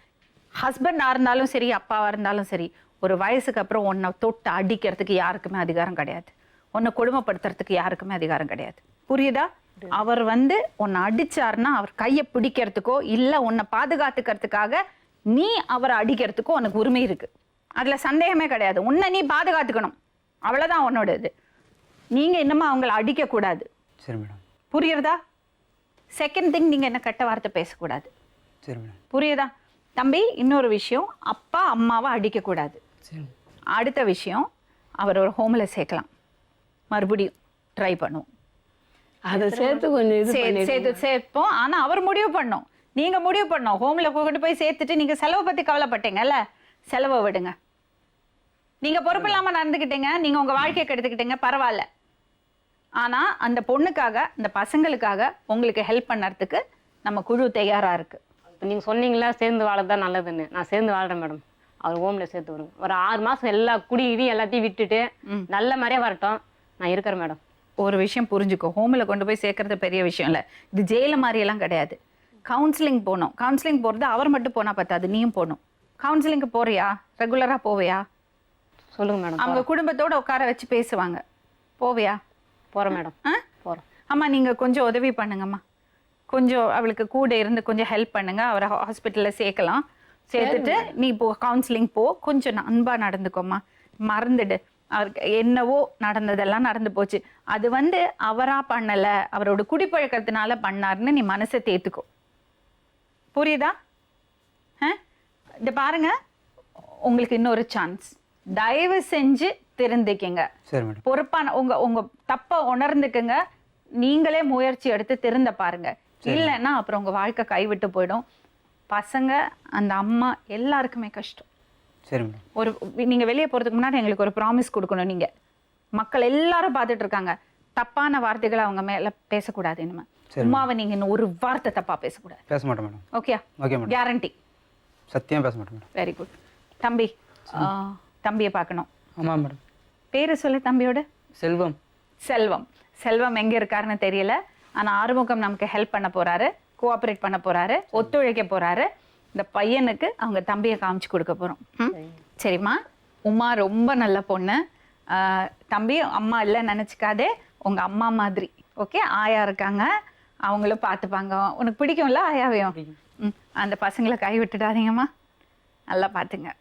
ஹஸ்பண்டாக இருந்தாலும் சரி, அப்பாவாக இருந்தாலும் சரி, ஒரு வயசுக்கு அப்புறம் உன்னை தொட்டு அடிக்கிறதுக்கு யாருக்குமே அதிகாரம் கிடையாது. உன்னை கொடுமைப்படுத்துறதுக்கு யாருக்குமே அதிகாரம் கிடையாது. புரியுதா? அவர் வந்து உன்னை அடிச்சாருன்னா அவர் கையை பிடிக்கிறதுக்கோ இல்லை உன்னை பாதுகாத்துக்கிறதுக்காக நீ அவரை அடிக்கிறதுக்கோ உனக்கு உரிமை இருக்கு. அதில் சந்தேகமே கிடையாது. உன்னை நீ பாதுகாத்துக்கணும், அவ்வளோதான் உன்னோட இது. நீங்கள் இன்னமும் அவங்கள அடிக்கக்கூடாது. சரி மேடம். புரியுறதா? செகண்ட் திங், நீங்கள் என்ன கெட்ட வார்த்தை பேசக்கூடாது. சரி மேடம். புரியுதா தம்பி? இன்னொரு விஷயம், அப்பா அம்மாவை அடிக்கக்கூடாது. சரி. அடுத்த விஷயம், அவர் ஒரு ஹோமில் சேர்க்கலாம். மறுபடியும் ட்ரை பண்ணுவோம். அதை சேர்த்து கொஞ்சம் இது சேர்த்து சேர்ப்போம். ஆனால் அவர் முடிவு பண்ணோம், நீங்கள் முடிவு பண்ணோம். ஹோமில் கொண்டு போய் சேர்த்துட்டு நீங்கள் செலவை பற்றி கவலைப்பட்டீங்கல்ல, செலவை விடுங்க. நீங்கள் பொறுப்பு இல்லாமல் நடந்துக்கிட்டீங்க, நீங்கள் உங்கள் வாழ்க்கையை கெடுத்துக்கிட்டீங்க, பரவாயில்ல. ஆனால் அந்த பொண்ணுக்காக, அந்த பசங்களுக்காக உங்களுக்கு ஹெல்ப் பண்ணுறதுக்கு நம்ம குழு தயாராக இருக்குது. இப்போ நீங்கள் சொன்னீங்களா சேர்ந்து வாழறது தான் நல்லதுன்னு. நான் சேர்ந்து வாழ்கிறேன் மேடம். அவர் ஹோமில் சேர்த்து விடுங்க. ஒரு 6 மாதம் எல்லா குடி எல்லாத்தையும் விட்டுட்டு நல்ல மாதிரியே வரட்டும். நான் இருக்கிறேன் மேடம். ஒரு விஷயம் புரிஞ்சுக்கோ, ஹோமில் கொண்டு போய் சேர்க்கறது பெரிய விஷயம் இல்லை. இது ஜெயில மாதிரியெல்லாம் கிடையாது. கவுன்சிலிங் போகணும். கவுன்சிலிங் போகிறது அவர் மட்டும் போனால் பத்தாது, நீயும் போகணும். கவுன்சிலிங்க்கு போறியா? ரெகுலராக போவியா? சொல்லுங்கள் மேடம். அவங்க குடும்பத்தோட உட்கார வச்சு பேசுவாங்க. போவியா? போகிறேன் மேடம். போகிறேன். அம்மா நீங்கள் கொஞ்சம் உதவி பண்ணுங்கம்மா. கொஞ்சம் அவளுக்கு கூட இருந்து கொஞ்சம் ஹெல்ப் பண்ணுங்க. அவரை ஹாஸ்பிட்டலில் சேர்க்கலாம். சேர்த்துட்டு நீ இப்போ கவுன்சிலிங் போ. கொஞ்சம் அன்பாக நடந்துக்கோம்மா. மறந்துடு. அவருக்கு என்னவோ நடந்ததெல்லாம் நடந்து போச்சு. அது வந்து அவராக பண்ணலை, அவரோட குடிப்பழக்கத்தினால பண்ணாருன்னு நீ மனசை தேத்துக்கோ. புரியுதா? இந்த பாருங்க, உங்களுக்கு இன்னொரு சான்ஸ். தயவு செஞ்சு திருந்திக்கங்க. சரி மேடம். பொறுப்பான உங்க தப்பை உணர்ந்துக்குங்க. நீங்களே முயற்சி எடுத்து திருந்த பாருங்க. இல்லைன்னா அப்புறம் உங்க வாழ்க்கை கைவிட்டு போயிடும். பசங்க, அந்த அம்மா எல்லாருக்குமே கஷ்டம். சரி மேடம். ஒரு நீங்கள் வெளியே போகிறதுக்கு முன்னாடி எங்களுக்கு ஒரு ப்ராமிஸ் கொடுக்கணும். நீங்கள் மக்கள் எல்லாரும் பார்த்துட்டு இருக்காங்க. தப்பான வார்த்தைகளை அவங்க மேலே பேசக்கூடாது. இனிமேல் அம்மாவை நீங்கள் இன்னும் ஒரு வார்த்தை தப்பாக பேசக்கூடாது. பேச மாட்டேன் madam. Okay? Okay madam. Guarantee? சத்தியம் பேச மாட்டேன் மேடம். Very good. தம்பி, தம்பியை பார்க்கணும். ஆமாம் மேடம். பேர் சொல்லு தம்பியோட. செல்வம். செல்வம். செல்வம் எங்கே இருக்காருன்னு தெரியல. ஆனால் ஆறுமுகம் நமக்கு ஹெல்ப் பண்ண போகிறாரு, கோஆப்ரேட் பண்ண போகிறாரு, ஒத்துழைக்க போகிறாரு. இந்த பையனுக்கு அவங்க தம்பியை காமிச்சு கொடுக்க போகிறோம். சரிம்மா? உமா ரொம்ப நல்ல பொண்ணு. தம்பி அம்மா இல்லை நினச்சிக்காதே, உங்கள் அம்மா மாதிரி. ஓகே? ஆயா இருக்காங்க, அவங்களும் பார்த்துப்பாங்க. உனக்கு பிடிக்கும்ல ஆயாவையும்? அந்த பசங்களை கை விட்டுடாதீங்கம்மா, நல்லா பார்த்துங்க.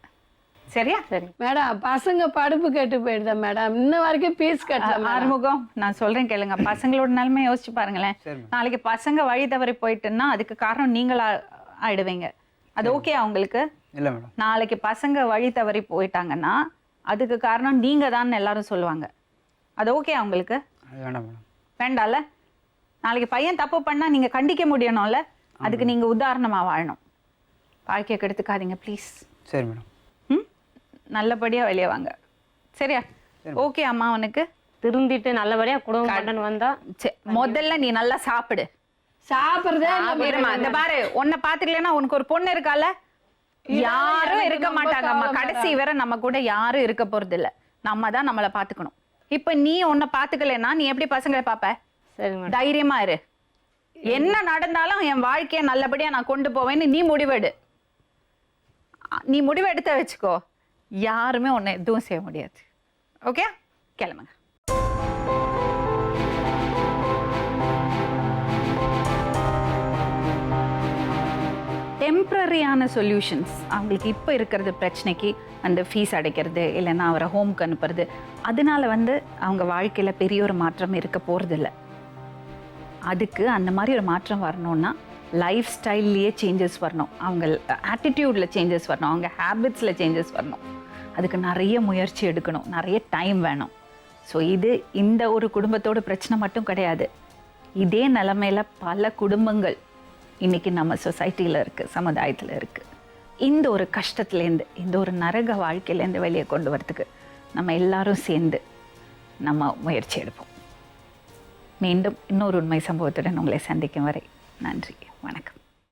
சரியா? சரி மேடம். பசங்க படிப்பு கேட்டு போயிடுதா மேடம்? இன்ன வரைக்கும் ஃபீஸ் கட்டல. ஆறுமுகம், நான் சொல்கிறேன் கேளுங்க. பசங்களோட நிலைமை யோசிச்சு பாருங்களேன். நாளைக்கு பசங்க வழி தவறி போயிட்டுன்னா அதுக்கு காரணம் நீங்களா ஆயிடுவீங்க. அது ஓகே அவங்களுக்கு? இல்லை மேடம். நாளைக்கு பசங்க வழி தவறி போயிட்டாங்கன்னா அதுக்கு காரணம் நீங்கள் தான் எல்லாரும் சொல்லுவாங்க. அது ஓகே அவங்களுக்கு? வேண்டாம் மேடம். வேண்டாம்ல? நாளைக்கு பையன் தப்பு பண்ணால் நீங்கள் கண்டிக்க முடியணும்ல? அதுக்கு நீங்கள் உதாரணமாக வாழணும். வாழ்க்கையை கெடுத்துக்காதீங்க ப்ளீஸ். சரி மேடம். நல்லபடியாக வெளியே வாங்க. சரியா? ஓகே அம்மா. உனக்கு திருந்திட்டு நல்லபடியாக குடும்பம் வந்தா முதல்ல நீ நல்லா சாப்பிடு. சாப்பிட்றதே இந்த பாரு, உன்னை பாத்துக்கலன்னா உனக்கு ஒரு பொண்ணு இருக்கால, யாரும் இருக்க மாட்டாங்கம்மா. கடைசி வரை நம்ம கூட யாரும் இருக்க போறது இல்ல. நம்ம தான் நம்மளை பாத்துக்கணும். இப்ப நீ உன்னை பாத்துக்கலன்னா நீ எப்படி பசங்களை பாப்ப? சரிங்க. தைரியமா இரு. என்ன நடந்தாலும் என் வாழ்க்கைய நல்லபடியா நான் கொண்டு போவேன்னு நீ முடிவெடு. நீ முடிவெடுத்த வச்சுக்கோ, யாருமே உன்னை எதுவும் செய்ய முடியாது. ஓகே? கிளம்புங்க. டெம்ப்ரரியான சொல்யூஷன்ஸ் அவங்களுக்கு இப்போ இருக்கிறது பிரச்சனைக்கு, அந்த ஃபீஸ் அடைக்கிறது இல்லைன்னா அவரை ஹோம்க்கு அனுப்புறது, அதனால வந்து அவங்க வாழ்க்கையில் பெரிய ஒரு மாற்றம் இருக்க போகிறதில்ல. அதுக்கு அந்த மாதிரி ஒரு மாற்றம் வரணும்னா லைஃப் ஸ்டைல்லையே சேஞ்சஸ் வரணும், அவங்க ஆட்டிடியூடில் சேஞ்சஸ் வரணும், அவங்க ஹேபிட்ஸில் சேஞ்சஸ் வரணும். அதுக்கு நிறைய முயற்சி எடுக்கணும், நிறைய டைம் வேணும். ஸோ இது இந்த ஒரு குடும்பத்தோட பிரச்சனை மட்டும் கிடையாது. இதே நிலைமையில் பல குடும்பங்கள் இன்றைக்கி நம்ம சொசைட்டியில் இருக்குது, சமுதாயத்தில் இருக்குது. இந்த ஒரு கஷ்டத்துலேருந்து, இந்த ஒரு நரக வாழ்க்கையிலேருந்து வெளியே கொண்டு வரதுக்கு நம்ம எல்லாரும் சேர்ந்து நம்ம முயற்சி எடுப்போம். மீண்டும் இன்னொரு உண்மை சம்பவத்துடன் உங்களை சந்திக்கும் வரை நன்றி, வணக்கம்.